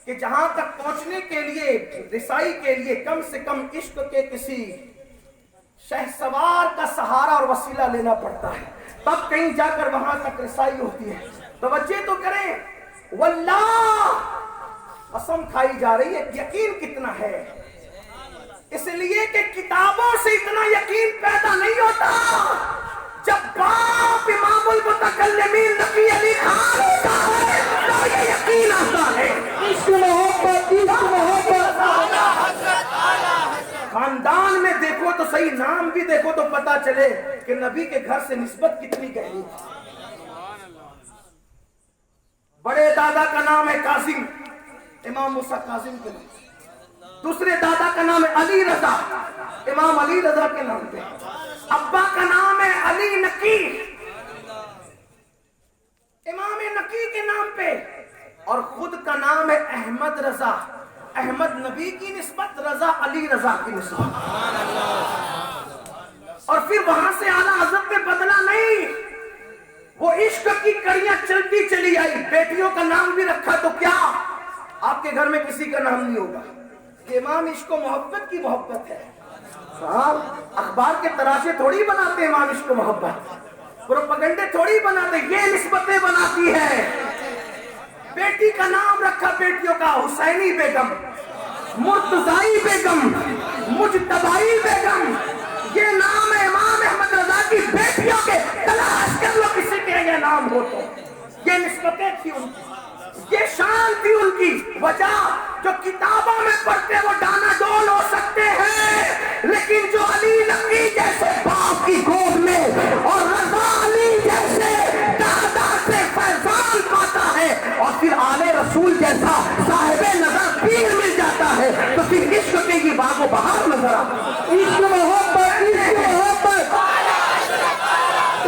کہ جہاں تک پہنچنے کے لیے, رسائی کے لیے کم سے کم عشق کے کسی شہسوار کا سہارا اور وسیلہ لینا پڑتا ہے, تب کہیں جا کر وہاں تک رسائی ہوتی ہے. توجہ تو کریں, واللہ قسم کھائی جا رہی ہے. یقین کتنا ہے, اس لیے کہ کتابوں سے اتنا یقین پیدا نہیں ہوتا. جب باپ امام المتکلمین نبی علی خان ہوتا ہے تو یہ یقین آتا ہے. عشق محبت, عشق محبت. خاندان میں دیکھو تو صحیح, نام بھی دیکھو تو پتا چلے کہ نبی کے گھر سے نسبت کتنی گہری ہے. بڑے دادا کا نام ہے قاسم, امام موسیٰ قاسم کے نام. دوسرے دادا کا نام ہے علی رضا, امام علی رضا کے نام پہ. ابا کا نام ہے علی نقی, امام نقی کے نام پہ. اور خود کا نام ہے احمد رضا. احمد نبی کی نسبت, رضا علی رضا کی نسبت. اور پھر وہاں سے اعلیٰ حضرت میں بدلا نہیں, وہ عشق کی کڑیاں چلتی چلی آئی. بیٹیوں کا نام بھی رکھا تو کیا آپ کے گھر میں کسی کا نام نہیں ہوگا کہ امام عشق و محبت کی محبت ہے. اخبار کے تراشے تھوڑی بناتے امام عشق و محبت, پروپیگنڈے تھوڑی بناتے, یہ نسبتیں بناتی ہے. بیٹی کا نام رکھا بیٹیوں کا حسینی بیگم, مرتضائی بیگم, مجتبائی بیگم. یہ نام ہے امام احمد رضا کی بیٹیوں کے. تلاش کر لو کسی کے یہ نام ہو تو. یہ نسبتیں تھی ان کی, یہ شان تھی ان کی. وجہ جو کتابوں میں پڑھتے وہ ڈانا ڈول ہو سکتے ہیں, لیکن جو علی نقی جیسے باپ کی گود میں اور رضا علی جیسے دادا سے فیضان پاتا ہے, اور پھر آل رسول جیسا صاحب نظر پیر مل جاتا ہے, تو پھر عشق کے یہ باغ و بہار نظر آتا ہے. عشق محبت, عشق محبت.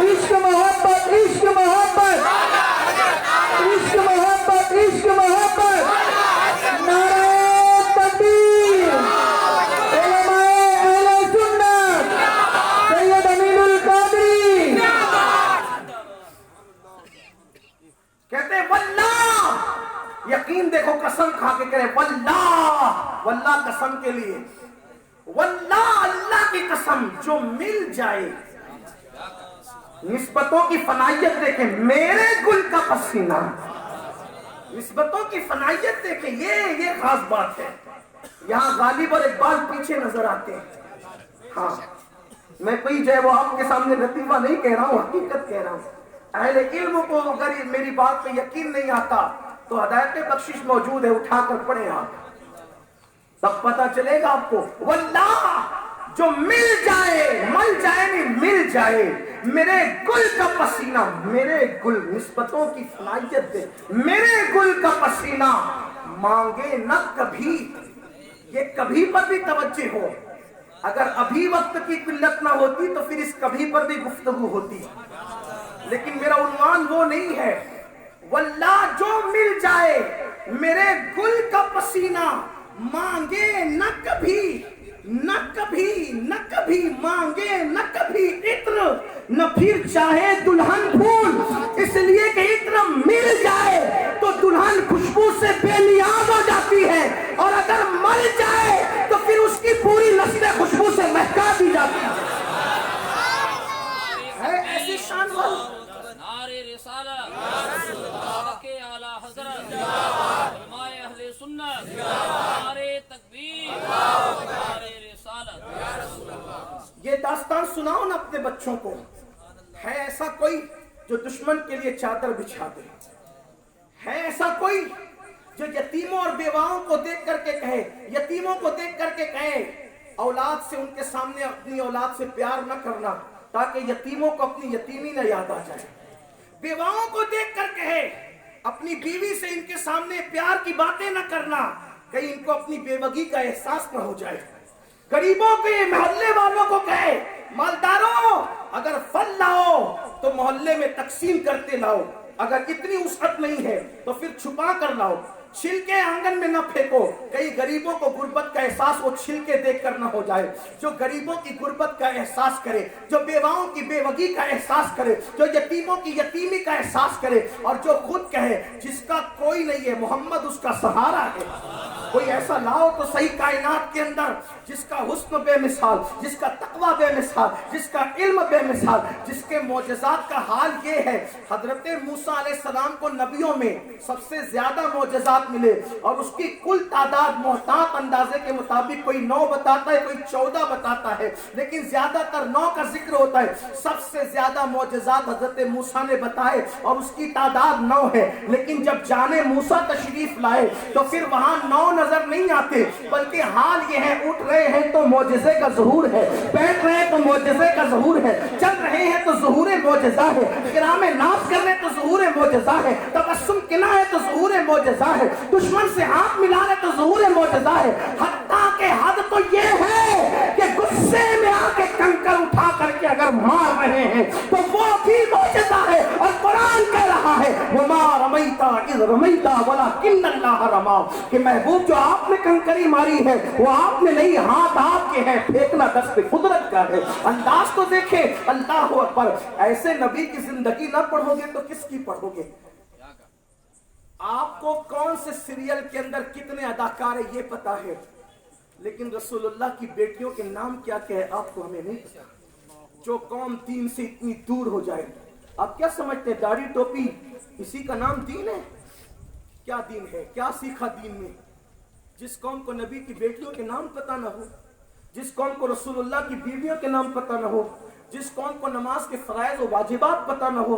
عشق محبت, عشق محبت. عشق محبت, عشق محبت. نعرہ تکبیر. علماء اہل سنت, سید امین القادری. کہتے ہیں واللہ, یقین دیکھو, قسم کھا کے کریں واللہ, واللہ قسم کے لیے, واللہ اللہ کی قسم, جو مل جائے. نسبتوں کی فنائیت دیکھیں, میرے گل کا پسینہ. نسبتوں کی فنائیت دیکھیں, یہ خاص بات ہے. یہاں غالب اور اقبال پیچھے نظر آتے ہیں. ہاں, میں کوئی جو ہے وہ آپ کے سامنے لطیفہ نہیں کہہ رہا ہوں, حقیقت کہہ رہا ہوں. اہل علم کو اگر میری بات پہ یقین نہیں آتا تو ہدایت بخشش موجود ہے, اٹھا کر پڑھیں آپ, تب پتا چلے گا آپ کو. واللہ جو مل جائے, مل جائے نہیں مل جائے, میرے گل کا پسینہ, میرے گل, نسبتوں کی فنائیت دے, میرے گل کا پسینہ مانگے نہ کبھی. یہ کبھی پر بھی توجہ ہو, اگر ابھی وقت کی قلت نہ ہوتی تو پھر اس کبھی پر بھی گفتگو ہوتی, لیکن میرا عنوان وہ نہیں ہے. واللہ جو مل جائے میرے گل کا پسینہ مانگے نہ کبھی, نہ کبھی, نہ کبھی مانگے نہ کبھی عطر, نہ پھر چاہے دلہن پھول. اس لیے کہ عطر مل جائے تو دلہن خوشبو سے بے نیاز ہو جاتی ہے, اور اگر مر جائے تو پھر اس کی پوری نسل خوشبو سے مہکا دی جاتی ہے. ایسی شان والی رسالت حضرت اعلیٰ حضرت علماء اہل سنت نعرہ تکبیر نعرہ رسالت. یہ داستان سناؤ نا اپنے بچوں کو. ہے ایسا کوئی جو دشمن کے لیے چادر بچھا دے؟ ہے ایسا کوئی جو یتیموں اور بیواؤں کو دیکھ کر کے کہے، یتیموں کو دیکھ کر کے کہے اولاد سے، ان کے سامنے اپنی اولاد سے پیار نہ کرنا تاکہ یتیموں کو اپنی یتیمی نہ یاد آ جائے؟ بیواؤں کو دیکھ کر کہے اپنی بیوی سے ان کے سامنے پیار کی باتیں نہ کرنا کہیں ان کو اپنی بیوگی کا احساس نہ ہو جائے. غریبوں کے محلے والوں کو کہے مالداروں اگر پھل لاؤ تو محلے میں تقسیم کرتے لاؤ، اگر اتنی وسعت نہیں ہے تو پھر چھپا کر لاؤ، چھلکے آنگن میں نہ پھینکو کئی غریبوں کو غربت کا احساس وہ چھلکے دیکھ کر نہ ہو جائے. جو غریبوں کی غربت کا احساس کرے، جو بیواؤں کی بیوگی کا احساس کرے، جو یتیموں کی یتیمی کا احساس کرے، اور جو خود کہے جس کا کوئی نہیں ہے محمد اس کا سہارا ہے. کوئی ایسا لاؤ تو صحیح کائنات کے اندر جس کا حسن بے مثال، جس کا تقوی بے مثال، جس کا علم بے مثال، جس کے معجزات کا حال یہ ہے. حضرت موسیٰ علیہ السلام کو نبیوں میں سب سے زیادہ معجزات ملے اور اس کی کل تعداد محتاط اندازے کے مطابق کوئی 9 بتاتا ہے، کوئی 14 بتاتا ہے، لیکن زیادہ تر 9 کا ذکر ہوتا ہے. سب سے زیادہ معجزات حضرت موسیٰ نے بتائے اور اس کی تعداد 9 ہے. لیکن جب جانے موسیٰ تشریف لائے تو پھر وہاں 9 نظر نہیں آتے، بلکہ حال یہ ہے اٹھ رہے ہیں تو معجزے کا ظہور ہے، بیٹھ رہے ہیں تو معجزے کا ظہور ہے، چل رہے ہیں تو ظہور معجزہ ہے، کرام ناز کر رہے تو ظہور معجزہ ہے، تبسم کنا ہے تو ظہور معجزہ ہے، دشمن سے ہاتھ ملا رہے تو ظہور معجزہ ہے. حتیٰ کہ حد تو یہ ہے کہ غصے میں آ کے کنکر اٹھا کر کے اگر مار رہے ہیں تو وہ بھی معجزہ ہے. اور قرآن کہہ رہا ہے وَمَا رَمَيْتَ إِذْ رَمَيْتَ وَلَكِنَّ اللَّهَ رَمَى، کہ محبوب جو آپ نے کنکری ماری ہے وہ آپ نے نہیں، ہاتھ آپ کے ہیں، پھینکنا دست قدرت کا ہے. انداز تو دیکھیں، اللہ اکبر. ایسے نبی کی زندگی نہ پڑھو گے تو کس کی پڑھو گے؟ آپ کو کون سے سیریل کے اندر کتنے اداکار ہیں یہ پتا ہے، لیکن رسول اللہ کی بیٹیوں کے نام کیا کیا ہے آپ کو ہمیں نہیں پتا. جو قوم دین سے اتنی دور ہو جائے، آپ کیا سمجھتے ہیں داڑھی ٹوپی اسی کا نام دین ہے؟ کیا دین ہے؟ کیا سیکھا دین میں؟ جس قوم کو نبی کی بیٹیوں کے نام پتہ نہ ہو، جس قوم کو رسول اللہ کی بیویوں کے نام پتہ نہ ہو، جس قوم کو نماز کے فرائض و واجبات پتہ نہ ہو،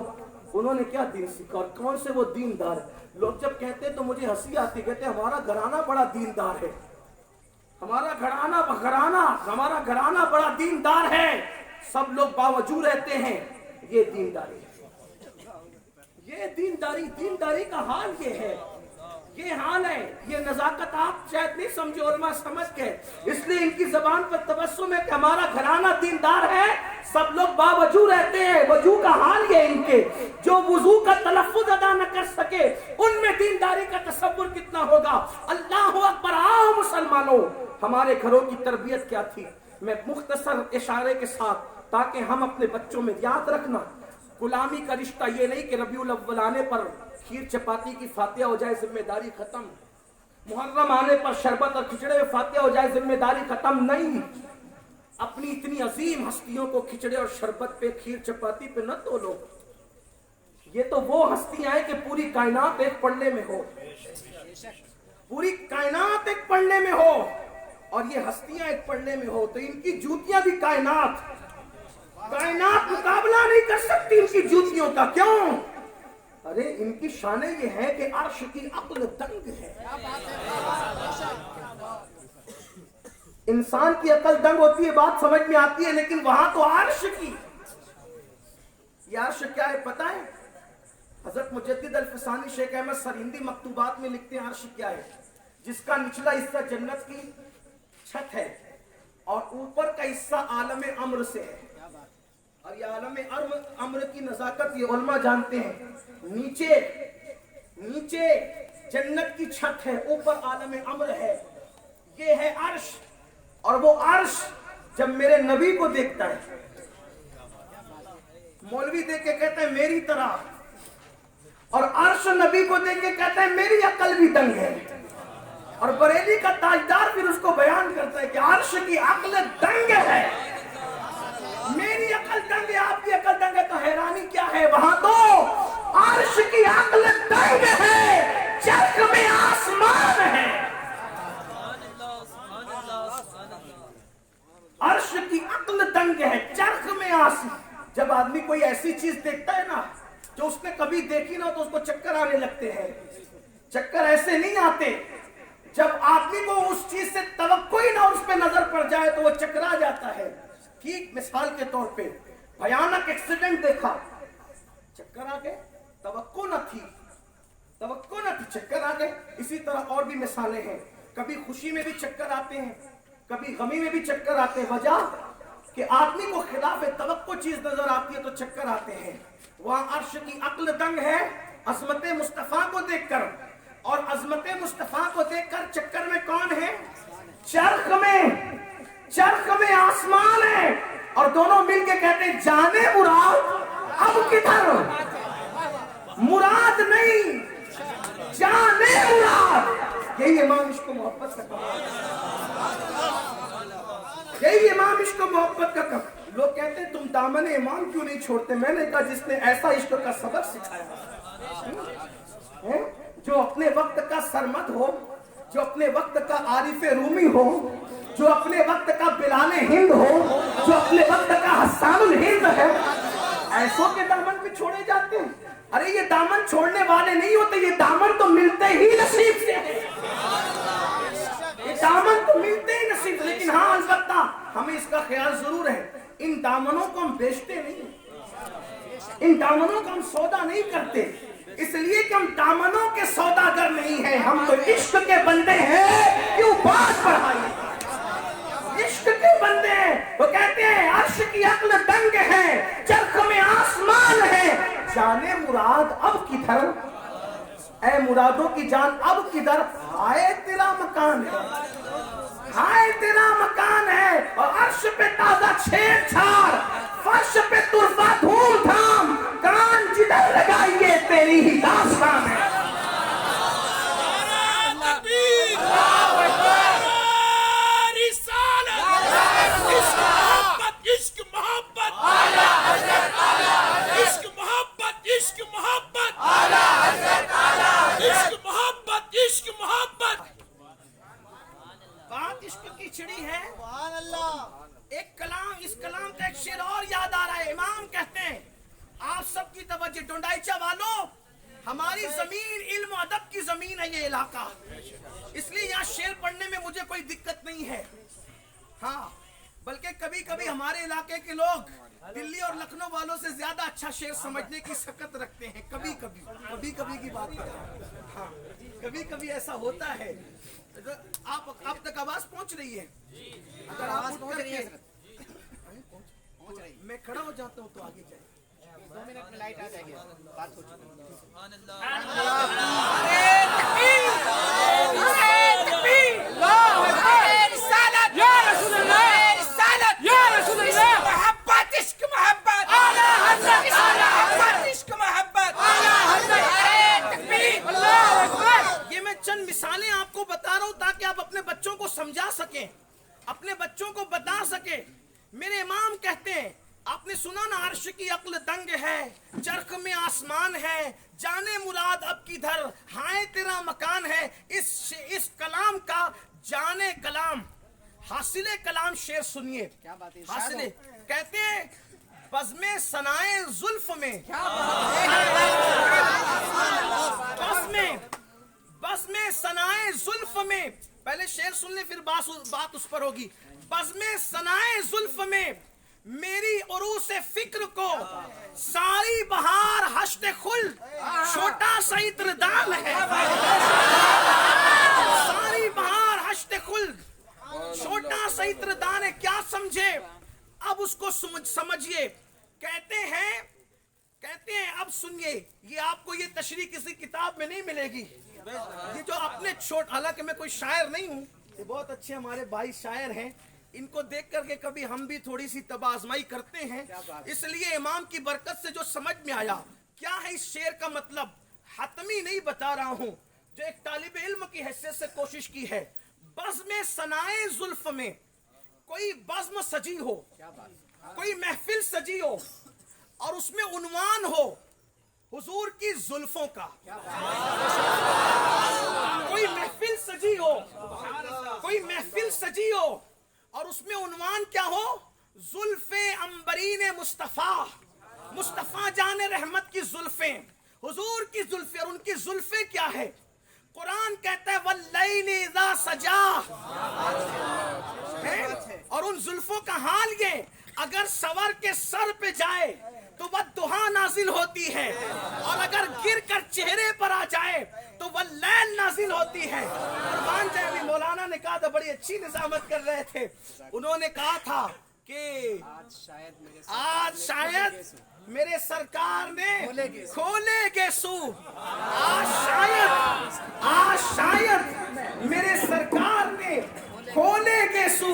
انہوں نے کیا دین سیکھا اور کون سے وہ دیندار؟ لوگ جب کہتے ہیں تو مجھے ہنسی آتی، کہتے ہیں ہمارا گھرانہ بڑا دیندار ہے، ہمارا گھرانہ بڑا دیندار ہے. سب لوگ باوجود رہتے ہیں. یہ دینداری ہے، یہ دینداری کا حال یہ ہے، یہ حال ہے. یہ نزاکت آپ شاید نہیں سمجھے، علماء سمجھ کے، اس لیے ان کی زبان پر تبسم ہے کہ ہمارا گھرانہ دیندار ہے. سب لوگ باوضو رہتے ہیں. وضو کا حال یہ ان کے جو وضو کا تلفظ ادا نہ کر سکے، ان میں دینداری کا تصور کتنا ہوگا. اللہ اکبر. آؤ مسلمانوں، ہمارے گھروں کی تربیت کیا تھی؟ میں مختصر اشارے کے ساتھ تاکہ ہم اپنے بچوں میں یاد رکھنا. غلامی کا رشتہ یہ نہیں کہ ربیع الاول آنے پر کھیر چپاتی کی فاتحہ ہو جائے ذمہ داری ختم، محرم آنے پر شربت اور کھچڑے میں فاتحہ ہو جائے ذمہ داری ختم. نہیں، اپنی اتنی عظیم ہستیوں کو کھچڑے اور شربت پہ کھیر چپاتی پہ نہ تولو. یہ تو وہ ہستیاں ہیں کہ پوری کائنات ایک پلڑے میں ہو، پوری کائنات ایک پلڑے میں ہو اور یہ ہستیاں ایک پلڑے میں ہو، تو ان کی جوتیاں بھی کائنات مقابلہ نہیں کر سکتی ان کی جوتیوں کا. کیوں؟ ارے ان کی شان یہ ہے کہ عرش کی عقل دنگ ہے. انسان کی عقل دنگ ہوتی ہے، بات سمجھ میں آتی ہے، لیکن وہاں تو عرش کی. یہ عرش کیا ہے پتہ ہے؟ حضرت مجدد الفسانی شیخ احمد سرہندی مکتوبات میں لکھتے ہیں عرش کیا ہے؟ جس کا نچلا حصہ جنت کی چھت ہے اور اوپر کا حصہ عالم امر سے ہے. اور یہ عالم امر کی نزاکت یہ علماء جانتے ہیں. نیچے جنت کی چھت ہے، اوپر عالم امر ہے، یہ ہے عرش. اور وہ عرش جب میرے نبی کو دیکھتا ہے، مولوی دیکھ کے کہتا ہے میری طرح، اور عرش نبی کو دیکھ کے کہتا ہے میری عقل بھی دنگ ہے. اور بریلی کا تاجدار پھر اس کو بیان کرتا ہے کہ عرش کی عقل دنگ ہے. میری عقل دنگ ہے، آپ کی عقل دنگ ہے، تو حیرانی کیا ہے؟ وہاں تو عرش کی عقل دنگ ہے چرخ میں آسمان ہے. عرش کی عقل دنگ ہے چرخ میں آسمان. جب آدمی کوئی ایسی چیز دیکھتا ہے نا جو اس نے کبھی دیکھی نہ تو اس کو چکر آنے لگتے ہیں. چکر ایسے نہیں آتے، جب آدمی کو اس چیز سے توقع ہی نہ اس پہ نظر پڑ جائے تو وہ چکرا جاتا ہے. ٹھیک مثال کے طور پہ بھیانک ایکسیڈنٹ دیکھا، چکر آ گئے. توقع نہ تھی چکر آ گئے. اسی طرح اور بھی مثالیں ہیں. کبھی خوشی میں بھی چکر آتے ہیں، کبھی غمی میں بھی چکر آتے ہیں. وجہ کہ آدمی کو خلاف توقع چیز نظر آتی ہے تو چکر آتے ہیں. وہاں عرش کی عقل دنگ ہے عظمت مصطفیٰ کو دیکھ کر، اور عظمت مصطفیٰ کو دیکھ کر چکر میں کون ہے؟ چرخ میں آسمان ہے. اور دونوں مل کے کہتے ہیں جانے مراد اب کدھر؟ مراد نہیں، جانے مراد. یہی امام عشق و محبت کا کام، یہی امام عشق و محبت کا کام. لوگ کہتے ہیں تم دامن امام کیوں نہیں چھوڑتے؟ میں نے کہا جس نے ایسا عشق کا سبق سکھایا، جو اپنے وقت کا سرمد ہو، جو اپنے وقت کا عارف رومی ہو، جو اپنے وقت کا بلال ہند ہو، جو اپنے وقت کا حسان الہند ہے، ایسوں کے دامن پہ چھوڑے جاتے ہیں. ارے یہ دامن چھوڑنے والے نہیں ہوتے، یہ دامن تو ملتے ہی نصیب سے ہیں. یہ دامن تو ملتے ہی نصیب سے. لیکن ہاں البتہ ہمیں اس کا خیال ضرور ہے، ان دامنوں کو ہم بیچتے نہیں، ان دامنوں کو ہم سودا نہیں کرتے، اس لیے کہ ہم دامنوں کے سوداگر نہیں ہیں. ہم تو عشق کے بندے ہیں. کیوں بات بڑھائی؟ عشق کے بندے ہیں. وہ کہتے ہیں عرش کی عقل دنگ ہے چرخ میں آسمان ہے. جانے مراد اب کدھر؟ اے مرادوں کی جان اب کدھر؟ ہائے تیرا مکان ہے، ہائے تیرا مکان ہے. اور عرش پہ تازہ چھیڑ چھاڑ، فرش پہ طرفہ دھوم دھام، کان جدھر لگائیے تیری ہی داستان ہے. بات عشق کی چھڑی ہے. ایک کلام، اس کلام کا ایک شعر اور یاد آ رہا ہے. امام کہتے ہیں آپ سب کی توجہ، ڈونڈائچہ والوں، ہماری زمین علم و ادب کی زمین ہے یہ علاقہ، اس لیے یہاں شعر پڑھنے میں مجھے کوئی دقت نہیں ہے. ہاں بلکہ کبھی کبھی ہمارے علاقے کے لوگ دلی اور لکھنؤ والوں سے زیادہ اچھا شعر سمجھنے کی سکت رکھتے ہیں. کبھی کبھی کی بات ہے. ہاں کبھی کبھی ایسا ہوتا ہے. آپ تک آواز پہنچ رہی ہے؟ اگر آواز پہنچ رہی ہے میں کھڑا ہو جاتا ہوں تو آگے جائیں. 2 منٹ میں لائٹ آ جائے گی، بات ہو چکی یہ میں چند مثالیں آپ کو بتا رہا ہوں تاکہ آپ اپنے بچوں کو سمجھا سکیں، اپنے بچوں کو بتا سکیں. میرے امام کہتے ہیں، آپ نے سنا نا عرش کی عقل دنگ ہے چرخ میں آسمان ہے، جانے مراد اب کدھر، ہائے تیرا مکان ہے. اس کلام کا جانے کلام، حاصل کلام شعر سنیے. حاصل کہتے ہیں بزم ثنائے زلف میں، بزم ثنائے زلف میں، پہلے شعر سن لیں پھر بات اس پر ہوگی. بزم ثنائے زلف میں میری عروس فکر کو ساری بہار حشت خلد چھوٹا سا عطر دان ہے. ساری بہار حشت خلد چھوٹا سا عطر دان ہے. کیا سمجھے؟ اب اس کو سمجھیے. کہتے ہیں اب سنیے، یہ آپ کو یہ تشریح کسی کتاب میں نہیں ملے گی. یہ جو اپنے حالانکہ میں کوئی شاعر نہیں ہوں، یہ بہت اچھے ہمارے بھائی شاعر ہیں، ان کو دیکھ کر کے کبھی ہم بھی تھوڑی سی طبع آزمائی کرتے ہیں. اس لیے امام کی برکت سے جو سمجھ میں آیا کیا ہے اس شعر کا مطلب، حتمی نہیں بتا رہا ہوں، جو ایک طالب علم کی حیثیت سے کوشش کی ہے. بزم ثنائے زلف میں کوئی بزم سجی ہو، کوئی محفل سجی ہو اور اس میں عنوان ہو، हुजूर की जुल्फों का। कोई महफिल सजी हो, कोई महफिल सजी हो और उसमें उन्वान क्या हो, जुल्फे अंबरीन मुस्तफा, मुस्तफा जाने रहमत की जुल्फें, हुजूर की जुल्फे। और उनकी जुल्फे क्या है, कुरान कहता है वल्लैली इज़ा सजा है? और उन जुल्फों का हाल ये, अगर सवर के सर पे जाए तो वह दुहा नाजिल होती है, और अगर गिर कर चेहरे पर आ जाए तो वह लैल नाजिल होती है। कुर्बान जाए, अभी मौलाना ने कहा था, बड़ी अच्छी निजामत कर रहे थे, उन्होंने कहा था कि आज शायद मेरे सरकार ने खोलेगे सू, आज शायद मेरे सरकार ने खोलेगे सू।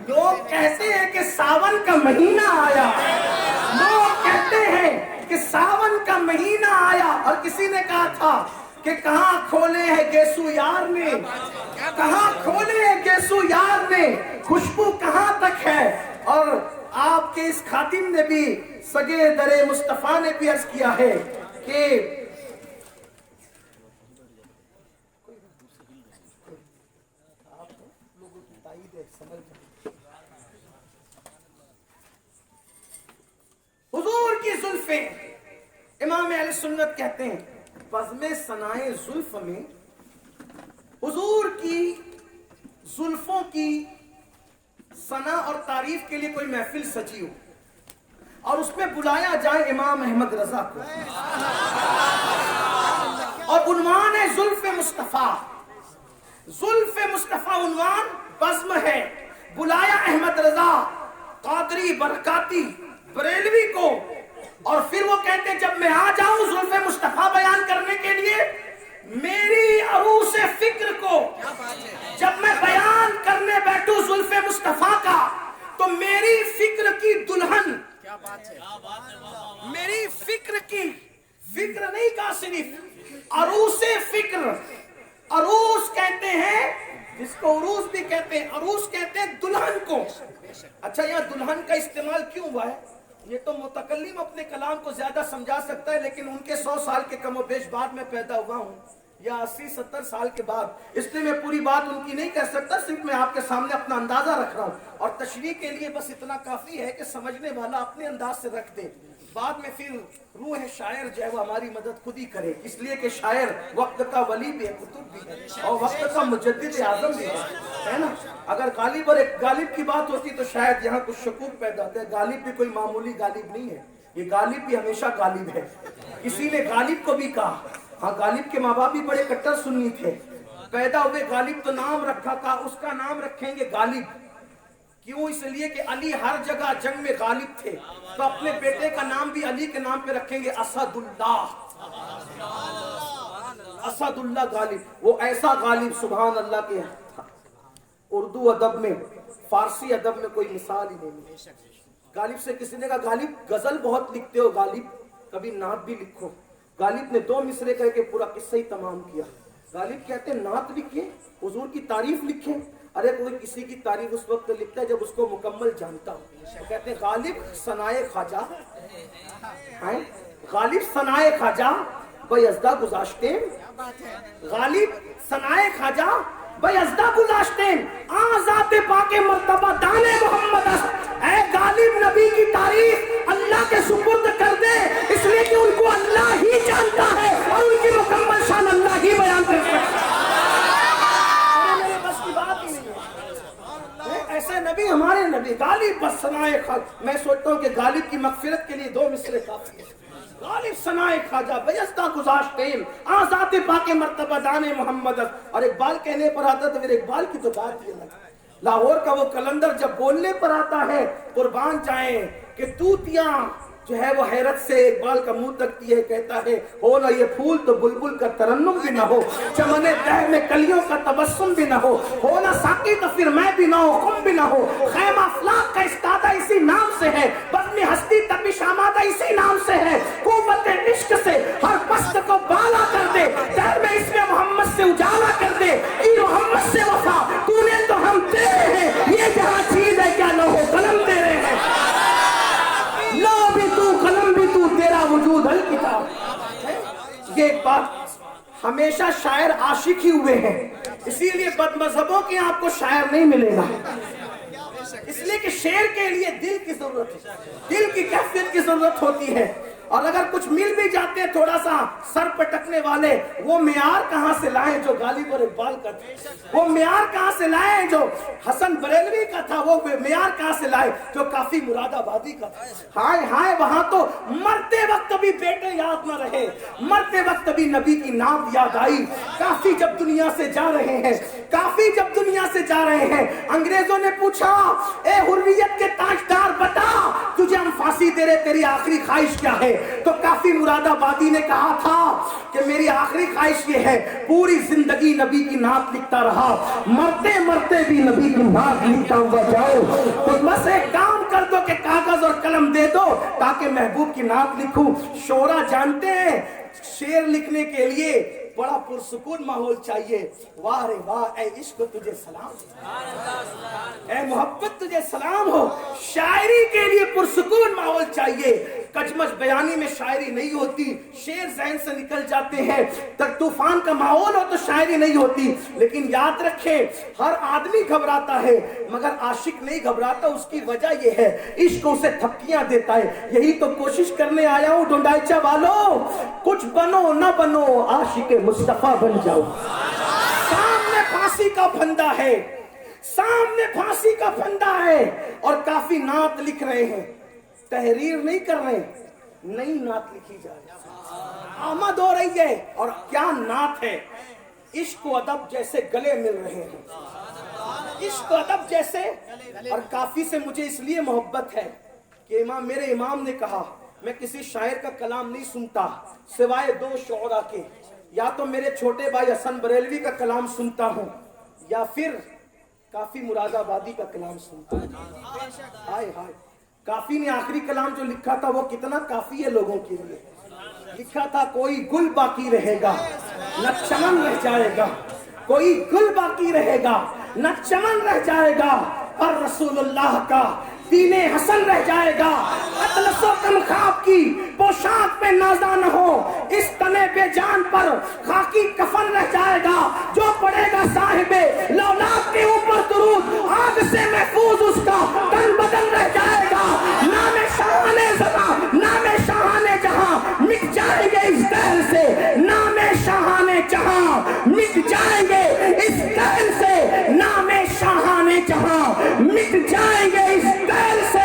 लोग कहते हैं कि सावन का महीना आया, लोग कहते हैं कि सावन का महीना आया, और किसी ने कहा था कि कहाँ खोले हैं गेसू यार ने, कहाँ खोले हैं गेसू यार ने, खुशबू कहाँ तक है। और आपके इस खातिम ने भी, सगे दरे मुस्तफा ने भी अर्ज किया है कि हुजूर की जुल्फे, इमाम अहले सुन्नत कहते हैं बज़्मे सनाए जुल्फ में हुजूर की जुल्फों की सना और तारीफ के लिए कोई महफिल सजी हो और उसमें बुलाया जाए इमाम अहमद रजा को, और उन्वान है जुल्फ मुस्तफा। जुल्फ मुस्तफा उन्वान बज़्म है, बुलाया अहमद रजा कादरी बरकाती बरेलवी को, और फिर वो कहते जब मैं आ जाऊं जुल्फ मुस्तफा बयान करने के लिए, मेरी अरूस फिक्र को जब मैं बयान करने बैठूं जुल्फ मुस्तफा का, तो मेरी फिक्र की दुल्हन, क्या बात है, मेरी फिक्र की, फिक्र नहीं कहा सिर्फ, अरूस फिक्र, अरूस कहते हैं जिसको उरूस भी कहते हैं, अरूस कहते हैं दुल्हन को। अच्छा, यहाँ दुल्हन का इस्तेमाल क्यों हुआ है, ये तो मुतकल्लिम अपने कलाम को ज्यादा समझा सकता है, लेकिन उनके 100 साल के कमोबेश बाद में पैदा हुआ हूँ, या 80-70 साल के बाद, इसलिए मैं पूरी बात उनकी नहीं कह सकता, सिर्फ मैं आपके सामने अपना अंदाजा रख रहा हूँ, और तशरीह के लिए बस इतना काफी है कि समझने वाला अपने अंदाज से रख दे, बाद में फिर रूह है शायर जो है वो हमारी मदद खुद ही करे, इसलिए कि शायर वक्त का वली भी है, कुतुब भी है, और वक्त का मुजद्दिद आजम भी है ना। अगर गालिब और एक गालिब की बात होती तो शायद यहाँ कुछ शकूक पैदा होता है। गालिब भी कोई मामूली गालिब नहीं है, ये गालिब भी हमेशा गालिब है। किसी ने गालिब को भी कहा, हाँ गालिब के माँ बाप भी बड़े कट्टर सुन्नी थे, पैदा हुए गालिब तो नाम रखा था, उसका नाम रखेंगे गालिब, क्यों, इसलिए कि अली हर जगह जंग में गालिब थे, तो अपने बेटे का नाम भी अली के नाम पे रखेंगे असदुल्लाह, असदुल्लाह गालिब। वो ऐसा गालिब सुभान अल्लाह के उर्दू अदब में, फारसी अदब में कोई मिसाल ही नहीं। गालिब से किसी ने कहा गालिब गजल बहुत लिखते हो, गालिब कभी नात भी लिखो। गालिब ने 2 मिसरे करके पूरा किस्सा ही तमाम किया। गालिब कहते हैं नात लिखिए, हुजूर की तारीफ लिखे। अरे कोई किसी की तारीफ उस वक्त लिखता है जब उसको मुकम्मल जानता हो। तो कहते हैं गालिब सनाए खाजा, गालिब सनाए खाजा बयज़दा गुज़ाश्ते, गालिब सनाए खाजा बयज़दा गुज़ाश्ते, आज़ाते पाके मर्तबा दाने मोहम्मद। ऐ गालिब नबी की तारीफ अल्लाह के सुपुर्द कर दे, इसलिए कि उनको अल्लाह ही जानता है और उनकी मुकम्मल शान अल्लाह ही बयान कर सकता है। ऐसा नबी हमारे नबी गालिब बस सनाए खाजा। मैं सोचता हूँ कि गालिब की मगफिरत के लिए 2 मिसरे काफी है। गालिब सनाए खाजा बयज़दा गुज़ाश्ते, आज़ाते पाके मर्तबा दाने मोहम्मद। और इकबाल कहने पर आता तो फिर इकबाल की तो बात ही अलग। लाहौर का वो कलंदर जब बोलने पर आता है, कुर्बान जाए कि तूतियां जो है वो हैरत से इकबाल का मुंह तकती है, कहता है हो ना ये फूल तो बुलबुल का तरन्नुम भी ना हो, चमने दह में कलियों का तबस्सुम भी ना हो ना साकी तो फिर मैं भी ना हो, खुम भी ना हो। खैमा अफलाक का इस्तादा इसी नाम से है, बज़्म हस्ती तपिश आमादा इसी नाम से है। कुव्वत इश्क से हर पस्त को बाला कर दे, दर में इसमें मोहम्मद से उजाला कर दे। ई मोहम्मद से वफा तूने तो हम तेरे हैं, ये जहाँ चीज है क्या लोहो कलम तेरे हैं, लो भी तू कलम भी तू, तेरा वजूद अल किताब। ایک بات, ہمیشہ شاعر عاشق ہی ہوئے ہیں, اسی لیے بد مذہبوں کے آپ کو شاعر نہیں ملے گا, اس لیے کہ شعر کے لیے دل کی ضرورت ہے, دل کی کیفیت کی ضرورت ہوتی ہے. اور اگر کچھ مل بھی جاتے ہیں تھوڑا سا سر پٹکنے والے, وہ معیار کہاں سے لائیں جو غالب اور اقبال کا تھا, وہ معیار کہاں سے لائیں جو حسن بریلوی کا تھا, وہ معیار کہاں سے لائے جو کافی مراد آبادی کا تھا. ہائے ہائے, وہاں تو مرتے وقت بھی بیٹے یاد نہ رہے, مرتے وقت بھی نبی کی نعت یاد آئی. کافی جب دنیا سے جا رہے ہیں, کافی جب دنیا سے جا رہے ہیں, انگریزوں نے پوچھا اے حریت کے تاجدار بتا تجھے ہم پھانسی دے رہے, تیری آخری خواہش کیا ہے؟ تو کافی مراد آبادی نے کہا تھا کہ میری آخری خواہش یہ ہے پوری زندگی نبی کی نعت لکھتا رہا, مرتے مرتے بھی نبی کی نعت لکھتا ہوا جاؤ. تو بس ایک کام کر دو کہ کاغذ اور قلم دے دو تاکہ محبوب کی نعت لکھوں. شعرا جانتے ہیں شعر لکھنے کے لیے بڑا پرسکون ماحول چاہیے. واہ رے واہ, اے عشق تجھے سلام, اے محبت تجھے سلام ہو. شاعری کے لیے پرسکون ماحول چاہیے. کچمچ بیانی میں شاعری نہیں ہوتی, شعر ذہن سے نکل جاتے ہیں. تک طوفان کا ماحول ہو تو شاعری نہیں ہوتی. لیکن یاد رکھیں ہر آدمی گھبراتا ہے مگر عاشق نہیں گھبراتا. اس کی وجہ یہ ہے عشق اسے تھپکیاں دیتا ہے. یہی تو کوشش کرنے آیا ہوں ڈونڈائچہ والو, کچھ بنو نہ بنو عاشق مصطفیٰ بن جاؤ. سامنے پھانسی کا پھندا ہے, سامنے پھانسی کا پھندا ہے, اور کافی نعت لکھ رہے ہیں, تحریر نہیں کر رہے, نئی نعت لکھی جا رہی ہے, آمد ہو رہی ہے. اور کیا نعت ہے, عشق و ادب جیسے گلے مل رہے ہیں, عشق و ادب جیسے. اور کافی سے مجھے اس لیے محبت ہے کہ میرے امام نے کہا میں کسی شاعر کا کلام نہیں سنتا سوائے دو شعرا کے, یا تو میرے چھوٹے بھائی حسن بریلوی کا کلام سنتا ہوں یا پھر کافی مراد آبادی کا کلام سنتا ہوں. ہائے ہائے, کافی نے آخری کلام جو لکھا تھا وہ کتنا کافی ہے لوگوں کے لیے. لکھا تھا کوئی گل باقی رہے گا نہ چمن رہ جائے گا, کوئی گل باقی رہے گا نہ چمن رہ جائے گا, پر رسول اللہ کا دین حسن رہ جائے گا. اطلس و کم خواب کی پوشاک پہ نازا نہ ہو, اس تنے بے جان پر خاکی کفن رہ جائے گا. جو پڑے گا صاحب لولاک کے اوپر درود, آگ سے محفوظ اس کا تن بدن رہ جائے گا. نام شاہان زمان, نام شاہان جہاں مٹ جائیں گے اس دہر سے, نام شاہان جہاں مٹ جائیں گے اس دہر سے, نام شاہان جہاں مٹ جائیں گے اس دہر سے.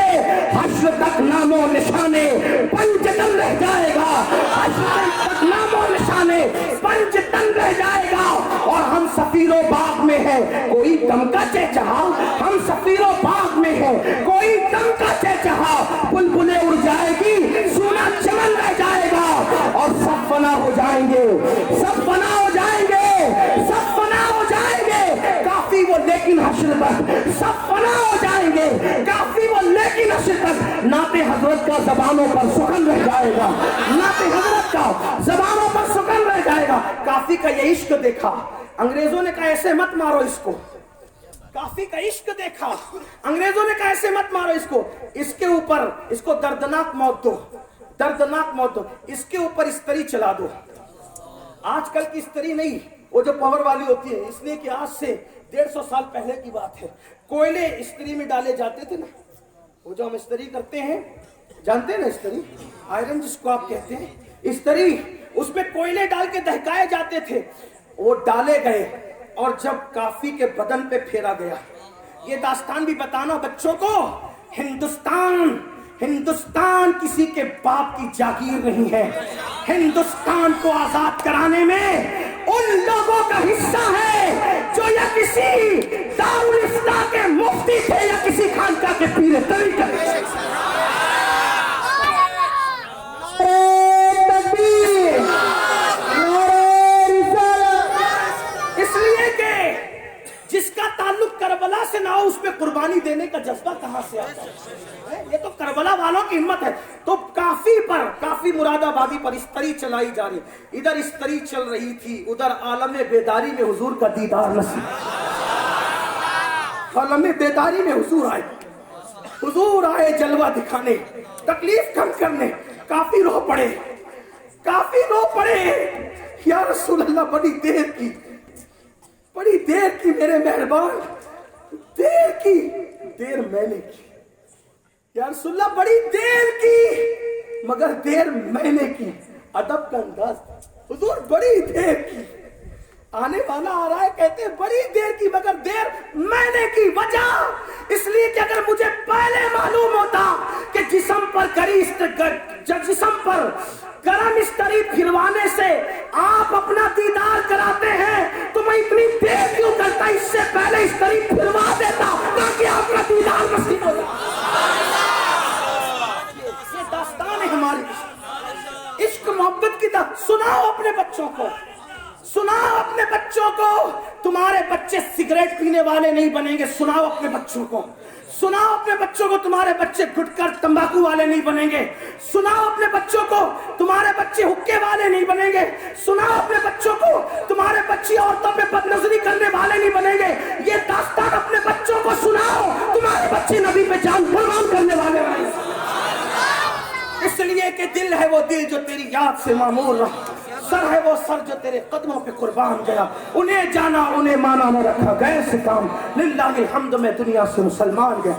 حشر تک نام و نشانے پنجتن رہ جائے گا, حشر تک نام و نشانے پنجتن رہ جائے گا. اور ہم سفیر و باغ میں ہیں کوئی دم کا چہچہا, ہم سفیر و باغ میں ہیں کوئی دم کا چہچہا. بلبلیں اڑ جائے گی سونا چمن رہ جائے گا, اور سب فنا ہو جائیں گے, سب فنا ہو جائیں گے, سب فنا ہو جائیں گے. کافی وہ لیکن حشر تک سب فنا ہو جائیں گے, کافی وہ لیکن حشر تک نعت حضرت کا زبانوں پر سخن رہ جائے گا, نعت حضرت کا زبانوں پر سخن رہ جائے گا. کافی کا یہ عشق دیکھا, انگریزوں نے کہا ایسے مت مارو اس کو. کافی کا عشق دیکھا, انگریزوں نے کہا ایسے مت مارو اس کو, اس کے اوپر اس کو دردناک موت دو, دردناک موت دو, اس کے اوپر استری چلا دو. آج کل کی استری نہیں, وہ جو پاور والی ہوتی ہے, اس لیے کہ آج سے 150 سال پہلے کی بات ہے. کوئلے استری میں ڈالے جاتے تھے نا, وہ جو ہم استری کرتے ہیں جانتے ہیں نا, استری آئرن جس کو آپ کہتے ہیں, استری اس میں کوئلے ڈال کے دہکائے جاتے تھے. وہ ڈالے گئے اور جب کافی کے بدن پہ پھیرا گیا, یہ داستان بھی بتانا بچوں کو, ہندوستان ہندوستان کسی کے باپ کی جاگیر نہیں ہے. ہندوستان کو آزاد کرانے میں ان لوگوں کا حصہ ہے جو یا کسی دارالفتہ کے مفتی تھے یا کسی خانقاہ کے پیر طریقت. اس لیے کہ جس کا تعلق کربلا سے نہ ہو اس پہ قربانی دینے کا جذبہ کہاں سے آتا ہے؟ یہ تو کربلا والوں کی ہمت ہے. تو کافی پر, کافی مراد آبادی پر استری چلائی جا رہی, ادھر استری چل رہی تھی, ادھر عالم بیداری میں حضور کا دیدار نصیب. عالم بیداری میں حضور آئے, حضور آئے جلوہ دکھانے, تکلیف کم کرنے. کافی رو پڑے, काफी रो पड़े या रसूल अल्लाह, बड़ी देर की मेरे मेहरबान, देर की, देर मैंने की या रसूल अल्लाह, बड़ी देर की मगर देर मैंने की। अदब का अंदाज, हुजूर बड़ी देर की। आने वाला आ रहा है, कहते हैं बड़ी देर की मगर देर मैंने की। वजह इसलिए कि अगर मुझे पहले मालूम होता कि जिस्म पर गरम इस्तरी फिरवाने से आप अपना दीदार कराते हैं तो मैं इतनी देर क्यों करता, इससे पहले इस्तरी फिरवा देता ताकि आपका दीदार नसीब हो जाए। ये दास्तान है हमारी इश्क मोहब्बत की। सुनाओ अपने बच्चों को, सुनाओ अपने बच्चों को, तुम्हारे बच्चे सिगरेट पीने वाले नहीं बनेंगे। सुनाओ अपने बच्चों को, सुनाओ अपने बच्चों को, तुम्हारे बच्चे गुटखा तंबाकू वाले नहीं बनेंगे। सुनाओ अपने बच्चों को, तुम्हारे बच्चे हुक्के वाले नहीं बनेंगे। सुनाओ अपने बच्चों को, तुम्हारे बच्चे औरतों पे बदनजरी करने वाले नहीं बनेंगे। ये दास्तान अपने बच्चों को सुनाओ, तुम्हारे बच्चे नबी पे जान कुर्बान करने वाले बनेंगे। इसलिए कि दिल है वो दिल जो तेरी याद से मामूर रहा, सर है वो सर जो तेरे कदमों पे कुर्बान गया। उन्हें जाना उन्हें माना न रखा, गए से काम लिल्लाहिल हम्द में दुनिया से मुसलमान गया।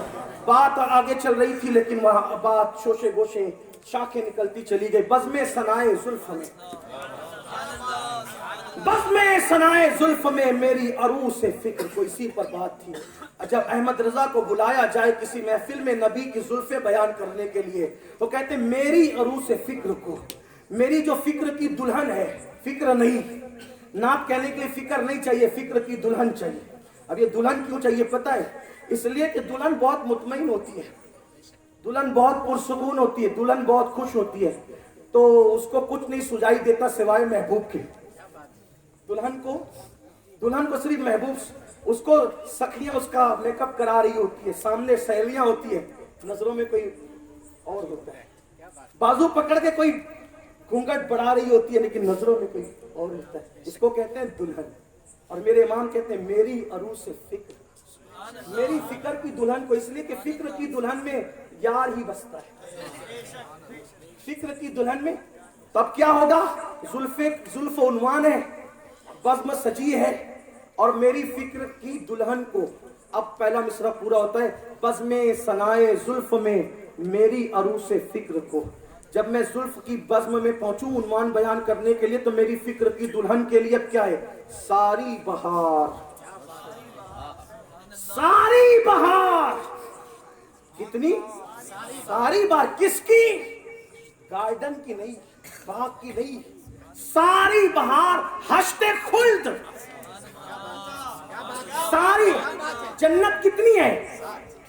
बात आगे चल रही थी लेकिन वहां बात शोशे गोशे शाखें निकलती चली गई। बज़्म सनाए जुल्फ में, बज़्म सनाए जुल्फ में मेरी अरूस से फिक्र को, इसी पर बात थी। जब अहमद रजा को बुलाया जाए किसी महफिल में नबी की जुल्फे बयान करने के लिए, तो कहते मेरी अरूस से फिक्र को, मेरी जो फिक्र की दुल्हन है, फिक्र नहीं, नात कहने के लिए फिक्र नहीं चाहिए, फिक्र की दुल्हन चाहिए। अब ये दुल्हन क्यों चाहिए पता है? इसलिए कि दुल्हन बहुत मुतमईन होती है, दुल्हन बहुत पुरसुकून होती है, दुल्हन बहुत खुश होती है, तो उसको कुछ नहीं सुझाई देता सिवाय महबूब के। दुल्हन को सिर्फ महबूब, उसको सखियां उसका मेकअप करा रही होती है, सामने सहेलियां होती है, नजरों में कोई और होता है, बाजू पकड़ के कोई घूंघट बढ़ा रही होती है लेकिन नजरों में कोई और होता है। इसको कहते हैं दुल्हन। और मेरे इमाम कहते हैं मेरी अरूस से फिक्र, मेरी फिक्र की दुल्हन को, इसलिए कि फिक्र की दुल्हन में यार ही बसता है। फिक्र की दुल्हन में तो अब क्या होगा? जुल्फ उन्वान है, बज़्म सजी है, और मेरी फिक्र की दुल्हन को अब पहला मिसरा पूरा होता है। बज़्म सनाए जुल्फ में मेरी अरूस से फिक्र को, जब मैं जुल्फ की बज़्म में पहुंचूं उन्वान बयान करने के लिए, तो मेरी फिक्र की दुल्हन के लिए क्या है? सारी बहार, सारी बहार। कितनी सारी बहार? किसकी? गार्डन की नहीं, बाग की नहीं, सारी बहार हश्ते खुल्द। सारी जन्नत कितनी है?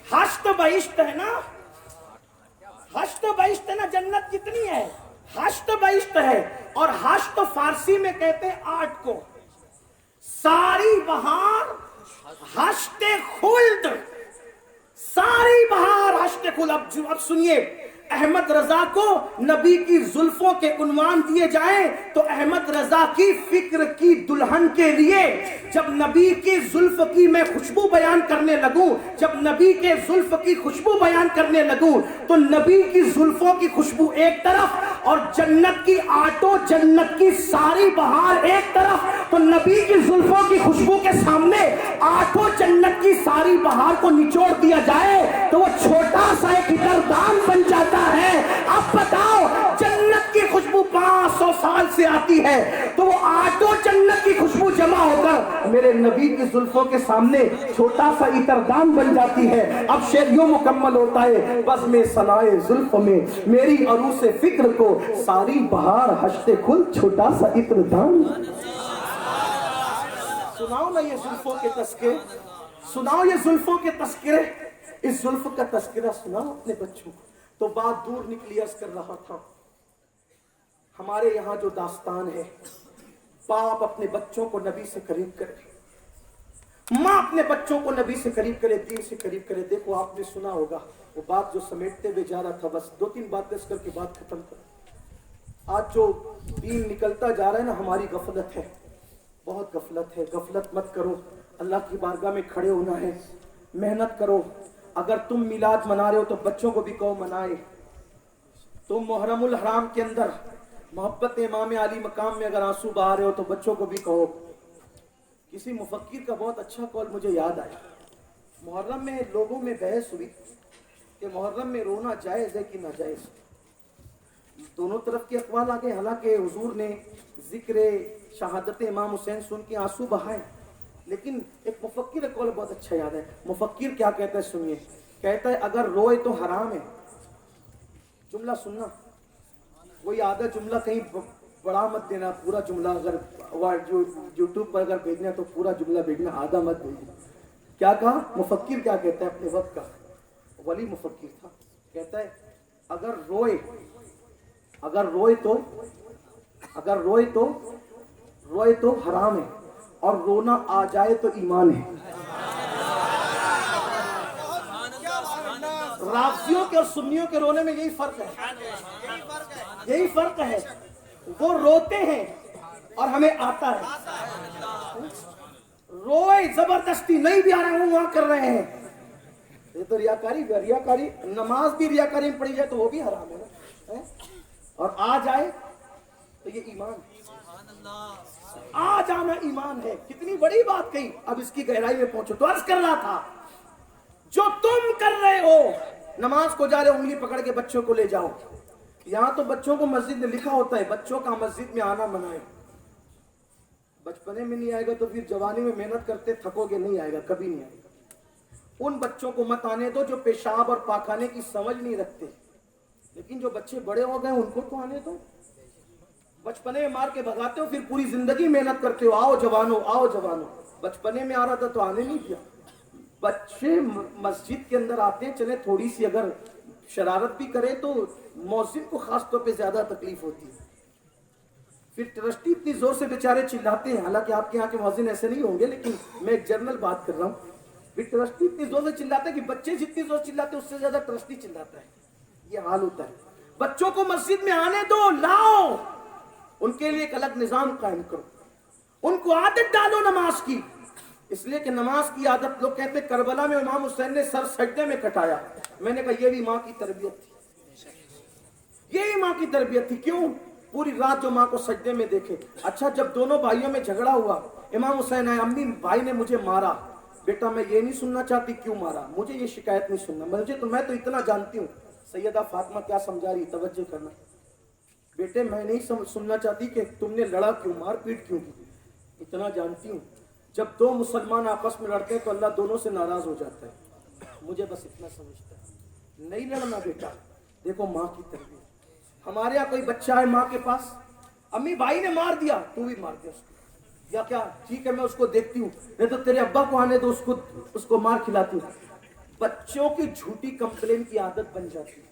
हश्त बहिश्त है ना, हश्त बहिश्त है ना, जन्नत कितनी है? हश्त बहिश्त है। और हश्त फारसी में कहते हैं 8 को। सारी बहार हश्ते खुल्द, सारी बहार हश्ते खुल्द। अब सुनिए, अहमद रजा को नबी की जुल्फों के उन्वान दिए जाएं तो अहमद रजा की फिक्र की दुल्हन के लिए जब नबी की जुल्फ की मैं खुशबू बयान करने लगूं, जब नबी के जुल्फ की खुशबू बयान करने लगूं, तो नबी की जुल्फों की खुशबू एक तरफ और जन्नत की आटो, जन्नत की सारी बहार एक तरफ, तो नबी की जुल्फों की खुशबू के सामने आठों जन्नत की सारी बहार को निचोड़ दिया जाए तो वो छोटा सा एक इतरदान बन जाता है। अब बताओ, जन्नत की खुशबू 500 साल से आती है तो वो आठों जन्नत की खुशबू जमा होकर मेरे नबी की जुल्फों के सामने छोटा सा इतरदान बन जाती है। अब शेर यूं मुकम्मल होता है, बस में सनाए जुल्फ में मेरी अरूस से फिक्र को, सारी बहार हश्ते खुल छोटा सा इतरदान। सुनाओ ना ये जुल्फों के तस्करे, सुनाओ ये जुल्फों के तस्करे, इस जुल्फ का तस्करा सुनाओ अपने बच्चों को। तो बात दूर निकली, अर्ज कर रहा था, हमारे यहाँ जो दास्तान है, बाप अपने बच्चों को नबी से करीब करे, माँ अपने बच्चों को नबी से करीब करे, दीन से करीब करे। देखो आपने सुना होगा वो बात जो समेटते हुए जा रहा था, बस 2-3 बातें इस करके बात खत्म कर। आज जो दीन निकलता जा रहा है ना, हमारी गफलत है, बहुत गफलत है। गफलत मत करो, अल्लाह की बारगाह में खड़े होना है, मेहनत करो। अगर तुम मिलाद मना रहे हो तो बच्चों को भी कहो मनाए। तुम मुहर्रमुल हराम के अंदर मोहब्बत इमाम अली मकाम में अगर आंसू बहा रहे हो तो बच्चों को भी कहो। किसी मुफक्किर का बहुत अच्छा कौल मुझे याद आया। मुहर्रम में लोगों में बहस हुई कि मुहर्रम में रोना जायज़ है कि नाजायज़। दोनों तरफ के अक़वाल आ गए। हालांकि हुजूर ने जिक्र शहादत इमाम हुसैन सुन के आंसू बहाए, लेकिन एक मुफक्किर का कौल बहुत अच्छा याद है। मुफक्किर क्या कहता है सुनिए, कहता है अगर रोए तो हराम है। जुमला सुनना, कोई आधा जुमला कहीं बड़ा मत देना, पूरा जुमला अगर यूट्यूब पर अगर भेजना तो पूरा जुमला भेजना, आधा मत भेजना। क्या कहा मुफक्किर, क्या कहता है अपने वक्त का वली मुफक्किर था, कहता है अगर रोए तो हराम है और रोना आ जाए तो ईमान है। राफियों के और सुन्नियों के रोने में यही फर्क है। वो रोते हैं और हमें आता है। रोए जबरदस्ती नहीं भी आ रहे, वहां कर रहे हैं, ये तो रियाकारी। नमाज भी रियाकारी में पड़ी जाए तो वो भी हराम है ना। और आ जाए तो ये ईमान, आ जाना ईमान है। कितनी बड़ी बात कही। अब इसकी गहराई में पहुंचो तो अर्ज कर रहा था, जो तुम कर रहे हो, नमाज को जा रहे उंगली पकड़ के बच्चों को ले जाओ। यहां तो बच्चों को मस्जिद में लिखा होता है बच्चों का मस्जिद में आना मना है। बचपने में नहीं आएगा तो फिर जवानी में मेहनत करते थकोगे, नहीं आएगा, कभी नहीं आएगा। उन बच्चों को मत आने दो जो पेशाब और पाखाने की समझ नहीं रखते, लेकिन जो बच्चे बड़े हो गए उनको तो आने दो। बचपने में मार के भगाते हो, फिर पूरी जिंदगी मेहनत करते हो, आओ जवानों। बचपने में आ रहा था तो आने नहीं दिया। बच्चे मस्जिद के अंदर आते हैं, चले थोड़ी सी अगर शरारत भी करे तो मौजिन को खास तौर पे ज्यादा तकलीफ होती है। फिर ट्रस्टी इतनी जोर से बेचारे चिल्लाते हैं, हालांकि आपके यहाँ के मौजिन ऐसे नहीं होंगे, लेकिन मैं एक जनरल बात कर रहा हूँ। फिर ट्रस्टी इतनी जोर से चिल्लाते हैं कि बच्चे जितनी जोर चिल्लाते हैं उससे ज्यादा ट्रस्टी चिल्लाता है। ये हाल होता है। बच्चों को मस्जिद में आने दो, लाओ, उनके लिए एक अलग निजाम कायम करो, उनको आदत डालो नमाज की। इसलिए कि नमाज की आदत, लोग कहते हैं करबला में इमाम हुसैन ने सर सजदे में कटाया। मैंने कहा ये भी माँ की तरबियत थी, यही माँ की तरबियत थी। क्यों? पूरी रात जो माँ को सजदे में देखे। अच्छा, जब दोनों भाइयों में झगड़ा हुआ, इमाम हुसैन आए, अम्मी भाई ने मुझे मारा। बेटा मैं ये नहीं सुनना चाहती क्यों मारा, मुझे ये शिकायत नहीं सुनना, मैं तो इतना जानती हूँ। सैयदा फातिमा क्या समझा रही, तवज्जो करना। बेटे मैं नहीं सुनना चाहती कि तुमने लड़ा क्यों, मार पीट क्यों की, इतना जानती हूँ। जब दो मुसलमान आपस में लड़ते हैं तो अल्लाह दोनों से नाराज हो जाता है, मुझे बस इतना समझता है। नहीं लड़ना बेटा, देखो माँ की तरबियत। हमारे यहाँ कोई बच्चा है माँ के पास, अम्मी भाई ने मार दिया, तू भी मार दिया उसको, या क्या, ठीक है मैं उसको देखती हूँ, नहीं तो तेरे अब्बा को आने दो, उसको मार खिलाती हूँ। बच्चों की झूठी कंप्लेन की आदत बन जाती है।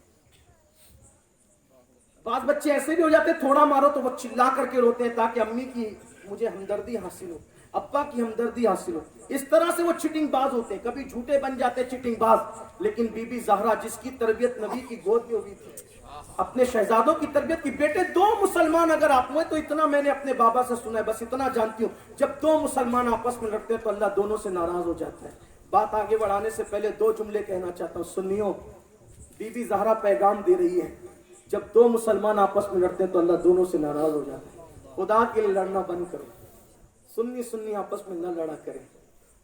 बात बच्चे ऐसे भी हो जाते हैं, थोड़ा मारो तो वो चिल्ला करके रोते हैं ताकि अम्मी की मुझे हमदर्दी हासिल हो, अब्बा की हमदर्दी हासिल हो। इस तरह से वो चिटिंग बाज होते हैं, कभी झूठे बन जाते चिटिंग बाज। लेकिन बीबी ज़हरा जिसकी तरबियत नबी की गोद में हुई थी, अपने शहजादों की तरबियत की। बेटे दो मुसलमान अगर आप हुए तो इतना मैंने अपने बाबा से सुना है, बस इतना जानती हूँ, जब दो मुसलमान आपस में लड़ते हैं तो अल्लाह दोनों से नाराज हो जाता है। बात आगे बढ़ाने से पहले दो जुमले कहना चाहता हूँ। सुनियो, बीबी ज़हरा पैगाम दे रही है, जब दो मुसलमान आपस में लड़ते हैं तो अल्लाह दोनों से नाराज हो जाता है। खुदा के लिए लड़ना बंद करो। सुन्नी आपस में न लड़ा करें,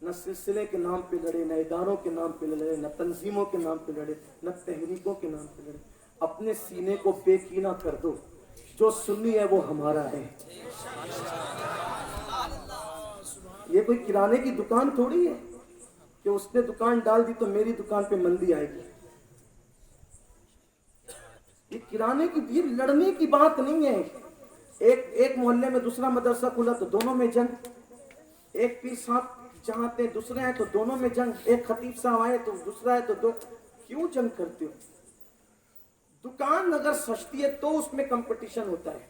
न सिलसिले के नाम पे लड़े, न इदारों के नाम पे लड़े, न तंजीमों के नाम पे लड़े, न तहरीकों के नाम पे लड़े। अपने सीने को बेकीना कर दो, जो सुन्नी है वो हमारा है। ये कोई किराने की दुकान थोड़ी है कि उसने दुकान डाल दी तो मेरी दुकान पे मंदी आएगी। ये किराने की, ये लड़ने की बात नहीं है। एक मोहल्ले में दूसरा मदरसा खुला तो दोनों में जंग, एक पीर साहब चाहते दूसरे हैं तो दोनों में जंग, एक खतीब साहब आए तो दूसरा है तो दो। क्यों जंग करते हो? दुकान अगर सस्ती है तो उसमें कंपटीशन होता है,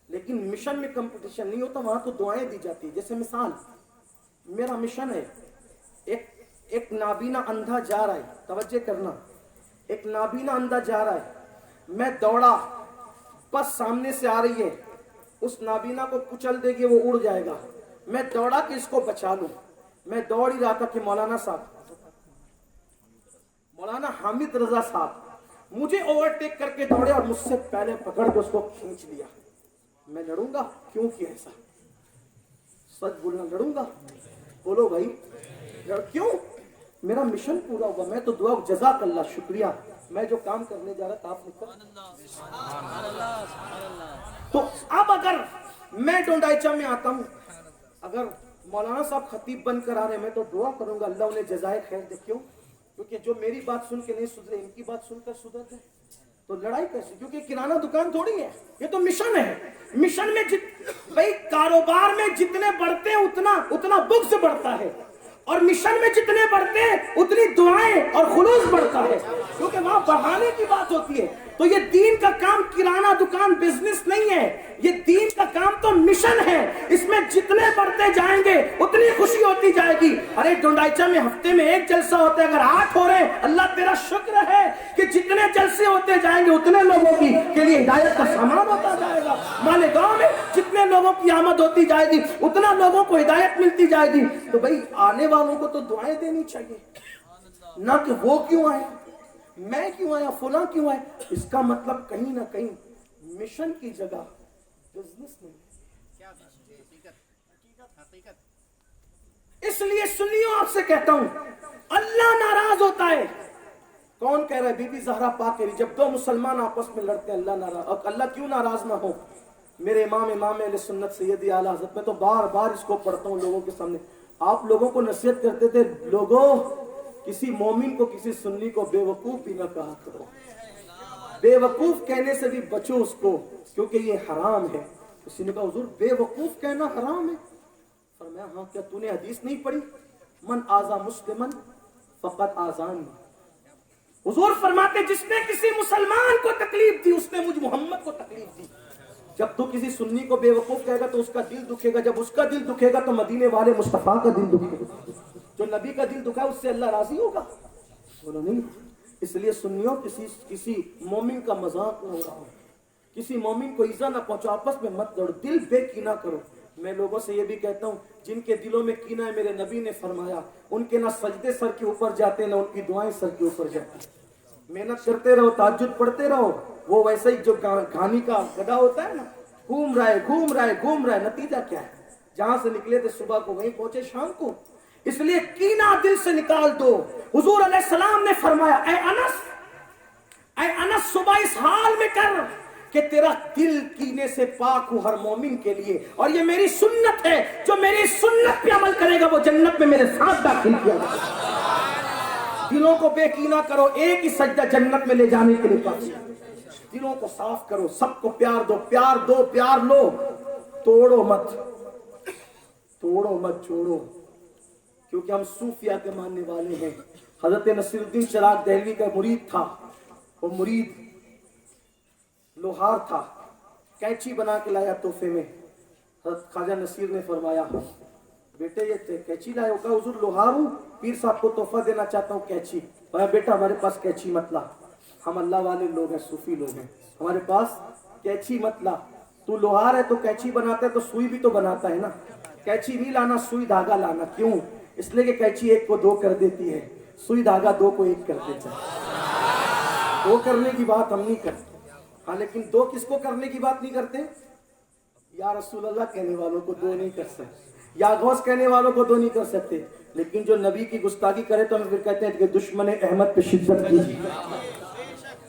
लेकिन मिशन में कंपटीशन नहीं होता, वहां तो दुआएं दी जाती है। जैसे मिसाल, मेरा मिशन है, एक नाबीना अंधा जा रहा है, तवज्जो करना, एक नाबीना अंधा जा रहा है, मैं दौड़ा, बस सामने से आ रही है, उस नाबीना को कुचल देगी, वो उड़ जाएगा। मैं दौड़ा कि इसको बचा लूं। मैं दौड़ ही रहा था कि मौलाना हामिद रजा साहब मुझे ओवरटेक करके दौड़े और मुझसे पहले पकड़ के उसको खींच लिया। मैं लड़ूंगा, क्यों किया ऐसा? सच बोलना, लड़ूंगा? बोलो भाई, क्यों? मेरा मिशन पूरा होगा, मैं तो दुआ, जज़ाकल्लाह, शुक्रिया, मैं जो काम करने जा रहा था आप निकल। तो अब अगर मैं डोंडाइचा में आता हूं, अगर मौलाना साहब खतीब बनकर आ रहे, मैं तो दुआ करूंगा अल्लाह उन्हें जज़ाए खैर दे। क्यों? क्योंकि जो मेरी बात सुन के नहीं सुधरे, इनकी बात सुनकर सुधर गए। तो लड़ाई कैसे? क्योंकि किराना दुकान थोड़ी है, ये तो मिशन है। मिशन में भाई कारोबार में जितने बढ़ते हैं उतना बुग़्ज़ बढ़ता है, और मिशन में जितने बढ़ते हैं उतनी दुआएं और खुलूस बढ़ता है, क्योंकि वहां बढ़ाने की बात होती है। तो ये दीन का काम किराना दुकान बिजनेस नहीं है, ये दीन का काम तो मिशन है। इसमें जितने बढ़ते जाएंगे उतनी खुशी होती जाएगी। अरे डोंडाइचा में हफ्ते में 1 जलसा होता है, अगर 8 हो रहे, अल्लाह तेरा शुक्र है कि जितने जलसे होते जाएंगे उतने लोगों के लिए हिदायत का सामान होता जाएगा। मालेगांव में जितने लोगों की आमद होती जाएगी उतना लोगों को हिदायत मिलती जाएगी। तो भाई आने वालों को तो दुआएं देनी चाहिए, ना कि वो क्यों आए, मैं क्यों आया, फुला क्यों आए। इसका मतलब कहीं ना कहीं मिशन की जगह बिजनेस नहीं है। क्या हकीकत हकीकत। इसलिए सुनियो, आपसे कहता हूं, अल्लाह नाराज होता है। कौन कह रहा है? बीबी ज़हरा पाक कह रही, जब 2 मुसलमान आपस में लड़ते हैं अल्लाह नाराज। और अल्लाह क्यों नाराज ना हो? मेरे इमाम अहले सुन्नत सैयदी आला हज़रत, मैं तो बार बार इसको पढ़ता हूँ लोगों के सामने। आप लोगों को नसीहत करते थे, लोगों किसी मोमिन को, किसी सुन्नी को बेवकूफ भी ना कहा करो। बेवकूफ कहने से भी बचो उसको, क्योंकि ये हराम है। किसी ने कहा हुजूर बेवकूफ कहना हराम है? फरमाया हाँ, क्या तूने हदीस नहीं पढ़ी? मन आजा मुस्लिमन फकत आजान। हुजूर फरमाते जिसने किसी मुसलमान को तकलीफ दी उसने मुझ मोहम्मद को तकलीफ दी। जब तू किसी सुन्नी को बेवकूफ कहेगा तो उसका दिल दुखेगा, जब उसका दिल दुखेगा तो मदीने वाले मुस्तफा का दिल दुखेगा। जो नबी का दिल दुखा उससे अल्लाह राजी होगा? बोलो नहीं। इसलिए सुन्नियों, किसी मोमिन का मजाक न उड़ाओ, किसी मोमिन को इज़ा ना पहुंचो, आपस में मत लड़ो, दिल बेकीना करो। मैं लोगों से ये भी कहता हूँ, जिनके दिलों में कीना है, मेरे नबी ने फरमाया उनके ना सजदे सर के ऊपर जाते, ना उनकी दुआएं सर के ऊपर जाती। मेहनत करते रहो, ताज्जुद पढ़ते रहो, वो वैसे ही जो घानी का गधा होता है ना, घूम रहा है, नतीजा क्या है? जहां से निकले थे सुबह को वहीं पहुंचे शाम को। इसलिए कीना दिल से निकाल दो। हुजूर अलैहिस्सलाम ने फरमाया, ऐ अनस सुबह इस हाल में कर कि तेरा दिल कीने से पाक हो हर मोमिन के लिए, और ये मेरी सुन्नत है, जो मेरी सुन्नत पे अमल करेगा वो जन्नत में मेरे साथ दाखिल किया जाएगा। दिलों को बेकीना करो, एक ही सजदा जन्नत में ले जाने के लिए काफी। दिलों को साफ करो, सबको प्यार दो, प्यार लो, तोड़ो मत छोड़ो, क्योंकि हम सूफिया के मानने वाले हैं। हजरत नसीरुद्दीन चिराग दहलवी का मुरीद था, वो मुरीद लोहार था, कैंची बना के लाया तोहफे में। हजरत ख्वाजा नसीर ने फरमाया, बेटे ये कैंची लाए हो? कहा हुजूर लोहार हूँ, पीर साहब को तोहफा देना चाहता हूँ कैंची। कहा बेटा हमारे पास कैंची मत ला, हम अल्लाह वाले लोग हैं, सूफी लोग हैं, हमारे पास कैंची मत ला। तू लोहार है तो कैंची बनाता है तो सुई भी तो बनाता है ना, कैंची नहीं लाना, सुई धागा लाना। क्यों? इसलिए कि कैंची 1 को 2 कर देती है, सुई धागा 2 को 1 कर देता है। 2 करने की बात हम नहीं करते, हाँ, लेकिन 2 किसको करने की बात नहीं करते? या रसूल अल्लाह कहने वालों को 2 नहीं कर सकते, या गौस कहने वालों को 2 नहीं कर सकते। लेकिन जो नबी की गुस्ताखी करे तो हम फिर कहते हैं कि दुश्मन अहमद पे शिद्दत कीजिए,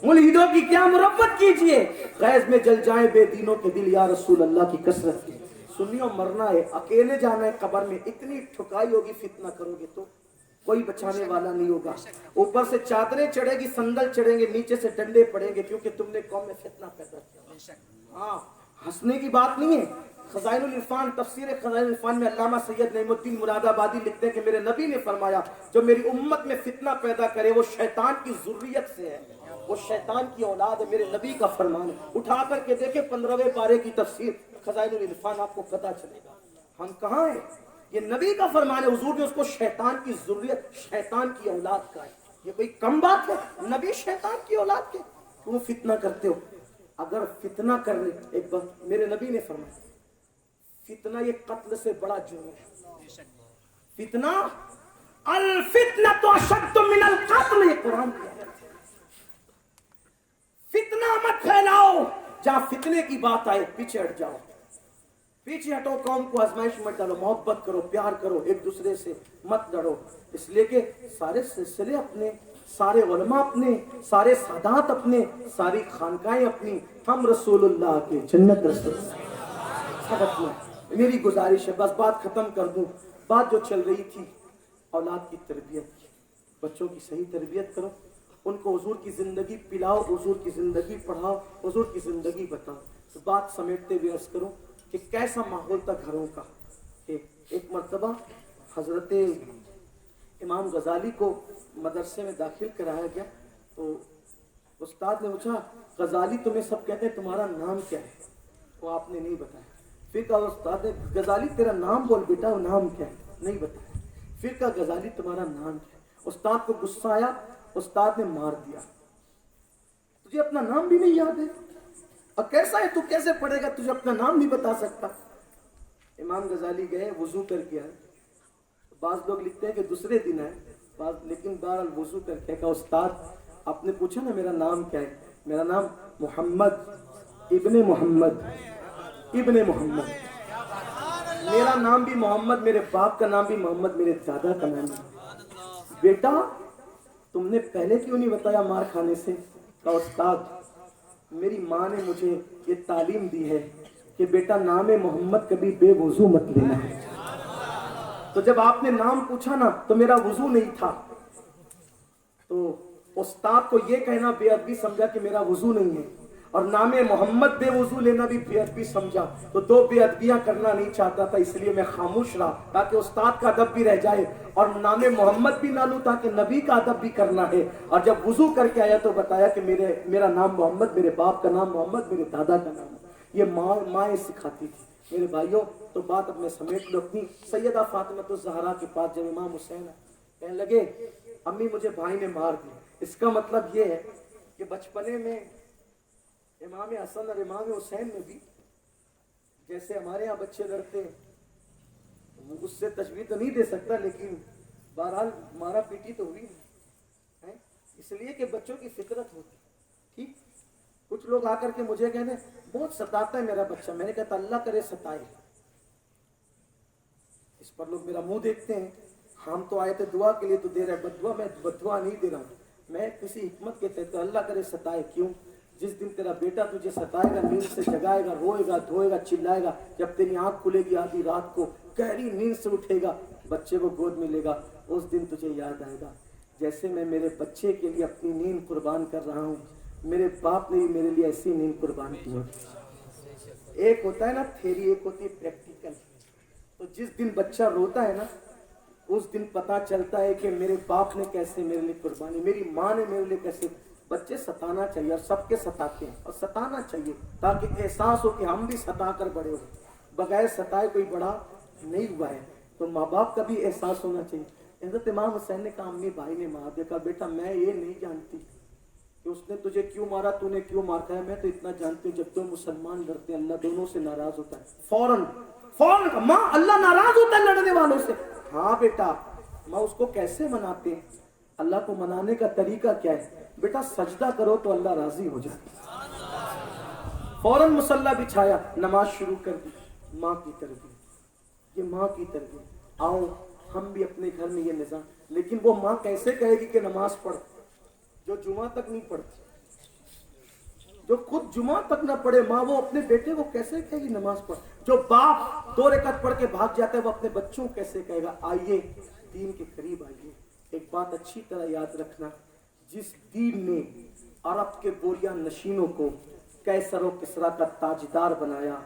मुल्हिदों की क्या मुरब्बत कीजिए, गैज़ में जल जाए बेदीनों के दिल, या रसूल अल्लाह की कसरत की। सुनियो, मरना है, अकेले जाना है कब्र में, इतनी ठुकाई होगी, फितना करोगे तो कोई बचाने वाला नहीं होगा। ऊपर से चादरें चढ़ेगी, संदल चढ़ेंगे, नीचे से डंडे पड़ेंगे, क्योंकि तुमने कौम में फितना पैदा किया। हाँ, हंसने की बात नहीं है। खज़ाइनुल इरफान, तफसीर खज़ाइनुल इरफान में अल्लामा सैयद नईमुद्दीन मुरादाबादी लिखते हैं कि मेरे नबी ने फरमाया, जो मेरी उम्मत में फितना पैदा करे वो शैतान की ज़ुर्रियत से है, वो शैतान की औलाद है। मेरे नबी का फरमान है। उठा करके देखे 15वें पारे की तफसीर खज़ाइनुल इरफान, आपको पता चलेगा हम कहाँ हैं। ये नबी का फरमान है, हुजूर ने उसको शैतान की ज़ुर्रियत, शैतान की औलाद का है। ये कोई कम बात है? नबी शैतान की औलाद के, तुम फितना करते हो। अगर फितना करने, एक बात मेरे नबी ने फरमाया, फितना ये कत्ल से बड़ा जुर्म है। फितना अल फितना तो अशद्दु मिनल कत्ल, ये कुरान की आयत है। फितना मत फैलाओ, जहां फितने की बात आए पीछे हट जाओ। पीछे हटो, कौम को आजमाइश मत डालो, मोहब्बत करो, प्यार करो, एक दूसरे से मत लड़ो। इसलिए कि सारे सिलसिले अपने, सारे उलमा अपने, सारे सादात अपने, सारी खानकाएं अपनी, हम रसूलुल्लाह के जन्नत रसूल सब अपना। मेरी गुजारिश है, बस बात खत्म कर दूं। बात जो चल रही थी औलाद की तरबियत की, बच्चों की सही तरबियत करो, उनको हुजूर की जिंदगी पिलाओ, हुजूर की जिंदगी पढ़ाओ, हुजूर की जिंदगी बताओ। तो बात समेटते हुए अर्ज करो कि कैसा माहौल था घरों का। एक मर्तबा हजरत इमाम गजाली को मदरसे में दाखिल कराया गया, तो उस्ताद ने पूछा, गजाली तुम्हें सब कहते हैं, तुम्हारा नाम क्या है? वो आपने नहीं बताया। फिर कहा उस्ताद ने, गजाली तेरा नाम बोल बेटा, वो नाम क्या है? नहीं बताया। फिर कहा, गजाली तुम्हारा नाम क्या है? उस्ताद को गुस्सा आया, उस्ताद ने मार दिया। तुझे अपना नाम भी नहीं याद है, और कैसा है तू, कैसे पढ़ेगा, तुझे अपना नाम नहीं बता सकता। इमाम गजाली गए, वुजू करके आए। बाज लोग लिखते हैं कि दूसरे दिन आए, लेकिन बहरहाल वुजू करके कहा, उस्ताद आपने पूछा ना मेरा नाम क्या है? मेरा नाम मोहम्मद इब्ने मोहम्मद इब्ने मोहम्मद। मेरा नाम भी मोहम्मद, मेरे बाप का नाम भी मोहम्मद, मेरे दादा का नाम भी। बेटा तुमने पहले क्यों नहीं बताया मार खाने से? कहा, उस्ताद मेरी माँ ने मुझे ये तालीम दी है कि बेटा नाम मोहम्मद कभी बेवुजू मत लेना। तो जब आपने नाम पूछा ना तो मेरा वुजू नहीं था, तो उस्ताद को ये कहना बेअदबी समझा कि मेरा वुजू नहीं है, और नाम मोहम्मद बेवुजू लेना भी बेअदबी समझा। तो दो बेअदबियां करना नहीं चाहता था, इसलिए मैं खामोश रहा ताकि उस्ताद का अदब भी रह जाए और नाम मोहम्मद भी ना लूं ताकि नबी का अदब भी करना है। और जब वुजू करके आया तो बताया कि मेरा नाम मोहम्मद, मेरे बाप का नाम मोहम्मद, मेरे दादा का नाम। ये माँ सिखाती थी। मेरे भाइयों, तो बात अपने समेट लो अपनी। सैयदा फातिमा ज़हरा के पास जब इमाम हुसैन कहने लगे, अम्मी मुझे भाई ने मार दिया, इसका मतलब ये है कि बचपने में इमाम हसन और इमाम हुसैन में भी जैसे हमारे यहाँ बच्चे लड़ते हैं, उससे तशबीह तो नहीं दे सकता, लेकिन बहरहाल मारा पीटी तो हुई है, इसलिए कि बच्चों की फितरत होती। ठीक, कुछ लोग आकर के मुझे कहते बहुत सताता है मेरा बच्चा। मैंने कहता अल्लाह करे सताए। इस पर लोग मेरा मुंह देखते हैं, हम तो आए थे दुआ के लिए तो दे रहे, बदुआ मैं बदुआ नहीं दे रहा हूँ, मैं किसी हिकमत के तहत अल्लाह करे सताए। क्यों? जिस दिन तेरा बेटा तुझे सताएगा, नींद से जगाएगा, रोएगा, धोएगा, चिल्लाएगा, जब तेरी आंख खुलेगी आधी रात को, गहरी नींद से उठेगा, बच्चे को गोद में लेगा, उस दिन तुझे याद आएगा जैसे मैं मेरे बच्चे के लिए अपनी नींद कुर्बान कर रहा हूँ, मेरे बाप ने भी मेरे लिए ऐसी नींद कुर्बान की होती। एक होता है ना थ्योरी, एक होती है प्रैक्टिकल। तो जिस दिन बच्चा रोता है ना, उस दिन पता चलता है कि मेरे बाप ने कैसे मेरे लिए कुर्बानी, मेरी माँ ने मेरे लिए कैसे। बच्चे सताना चाहिए, और सबके सताते हैं, और सताना चाहिए ताकि एहसास हो कि हम भी सता कर बड़े हो। बगैर सताए कोई बड़ा नहीं हुआ है, तो माँ बाप का भी एहसास होना चाहिए। हज़रत इमाम हुसैन ने कहा, अम्मी भाई ने मार दिया। बेटा मैं ये नहीं जानती कि उसने तुझे क्यों मारा, तूने क्यों मारता है, मैं तो इतना जानती हूँ जब तो मुसलमान लड़ते हैं अल्लाह दोनों से नाराज होता है। फौरन माँ अल्लाह नाराज होता है लड़ने वालों से। हाँ बेटा, माँ उसको कैसे मनाते हैं, अल्लाह को मनाने का तरीका क्या है? बेटा सजदा करो तो अल्लाह राजी हो जाए। फौरन मुसल्ला बिछाया, नमाज शुरू कर दी। माँ की तरबियत, ये माँ की तरबियत। आओ हम भी अपने घर में ये निजाम, लेकिन वो माँ कैसे कहेगी कि नमाज पढ़ जो जुमा तक नहीं पढ़ती, जो खुद जुमा तक ना पढ़े माँ, वो अपने बेटे को कैसे कहेगी नमाज पढ़? जो बाप 2 रकात पढ़ के भाग जाता है, वो अपने बच्चों को कैसे कहेगा? आइए दीन के करीब आइए। एक बात अच्छी तरह याद रखना, जिस दीन ने अरब के बोरिया नशीनों को कैसर और किसरा का ताजदार बनाया,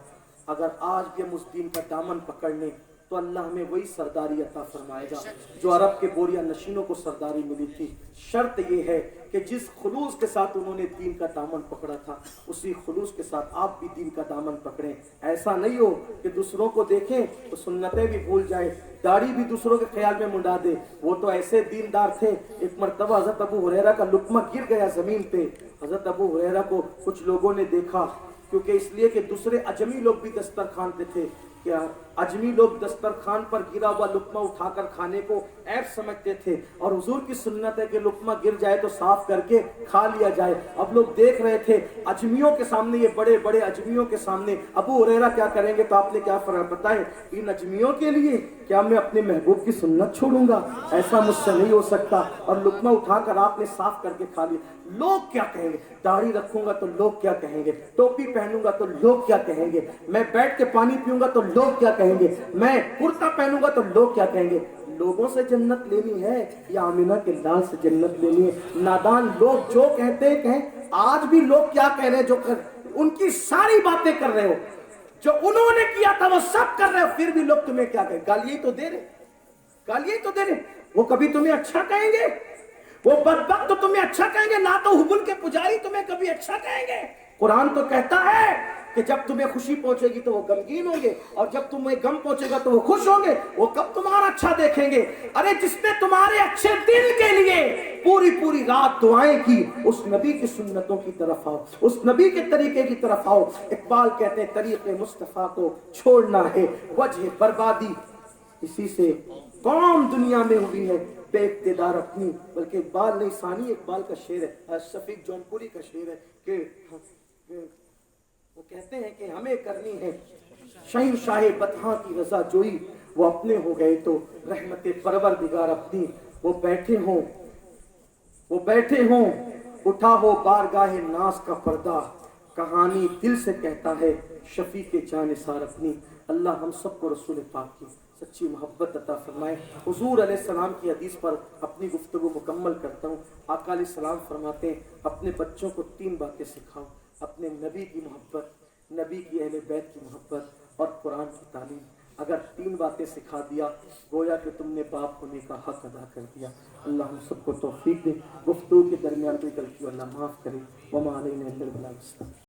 अगर आज भी हम उस दीन का दामन पकड़ लें तो अल्लाह हमें वही सरदारी अता फरमाएगा जो अरब के बोरिया नशीनों को सरदारी मिली थी। शर्त ये है कि जिस खुलूस के साथ उन्होंने दीन का दामन पकड़ा था, उसी खुलूस के साथ आप भी दीन का दामन पकड़ें। ऐसा नहीं हो कि दूसरों को देखें तो सुन्नतें भी भूल जाए, दाढ़ी भी दूसरों के ख्याल में मुंडा दे। वो तो ऐसे दीनदार थे, एक मरतबा हजरत अबू हुरैरा का लुकमा गिर गया जमीन पे। हजरत अबू हुरैरा को कुछ लोगों ने देखा, क्योंकि इसलिए कि दूसरे अजमी लोग भी दस्तरखान पे थे, क्या अजमी लोग दस्तरखान पर गिरा हुआ लुकमा उठाकर खाने को ऐब समझते थे और हुजूर की सुन्नत है कि लुकमा गिर जाए तो साफ करके खा लिया जाए। अब लोग देख रहे थे अजमियों के सामने, ये बड़े बड़े अजमियों के सामने अबू हुरैरा क्या करेंगे, तो आपने क्या फरमाया बताएं, इन अजमियों के लिए क्या मैं अपने महबूब की सुन्नत छोड़ूंगा? ऐसा मुझसे नहीं हो सकता। और लुकमा उठाकर आपने साफ करके खा लिया। लोग क्या कहेंगे? दाढ़ी रखूंगा तो लोग क्या कहेंगे? टोपी पहनूंगा तो लोग क्या कहेंगे? मैं बैठ के पानी पीऊंगा तो लोग क्या कहेंगे? मैं कुर्ता पहनूंगा तो लोग क्या कहेंगे? लोगों से जन्नत लेनी है या आमिना के लाल से जन्नत लेनी है? नादान लोग जो कहते हैं कहें। आज भी लोग क्या कह रहे हैं, जो कर उनकी सारी बातें कर रहे हो, जो उन्होंने किया था वो सब कर रहे हो, फिर भी लोग तुम्हें क्या कहें? गालियां तो दे रहे, गालियां तो दे रहे। वो कभी तुम्हें अच्छा कहेंगे? वो बदबख्त तो तुम्हें अच्छा कहेंगे ना, तो हुबुल के पुजारी तुम्हें कभी अच्छा कहेंगे? कुरान तो कहता है कि जब तुम्हें खुशी पहुंचेगी तो वो गमगीन होंगे, और जब तुम्हें गम पहुंचेगा तो वो खुश होंगे। वो कब तुम्हारा अच्छा देखेंगे? अरे जिसने तुम्हारे अच्छे दिल के लिए पूरी पूरी रात दुआएं की, उस नबी की सुन्नतों की तरफ आओ, उस नबी के तरीके की तरफ आओ। इकबाल कहते हैं तरीके मुस्तफा को छोड़ना है वजह बर्बादी, इसी से कौम दुनिया में हुई है बेइक्तिदार अपनी। बल्कि इकबाल नहीं, सानी इकबाल का शेर है, शफीक जौनपुरी का शेर है कि वो कहते हैं कि हमें करनी है शहंशाह बतहा की रजा जोई, वो अपने हो गए तो रहमत परवरदिगार अपनी। वो बैठे हों उठा हो बारगाह नास का पर्दा, कहानी दिल से कहता है शफी के जानिसार अपनी। अल्लाह हम सबको रसूल पाक की सच्ची मोहब्बत अता फरमाए। हुजूर अलैहिस्सलाम की हदीस पर अपनी गुफ्तगू मुकम्मल करता हूँ। आका अलैहिस्सलाम फरमाते हैं अपने बच्चों को 3 बातें सिखाओ, अपने नबी की मोहब्बत, नबी की अहले बैत की मोहब्बत और कुरान की तालीम। अगर 3 बातें सिखा दिया गोया कि तुमने बाप होने का हक अदा कर दिया। अल्लाह हम सबको तौफीक दे, गुफ्तगू के दरमियान कोई गलती अल्लाह माफ़ करे। वमा अलैना इल्लल बलाग।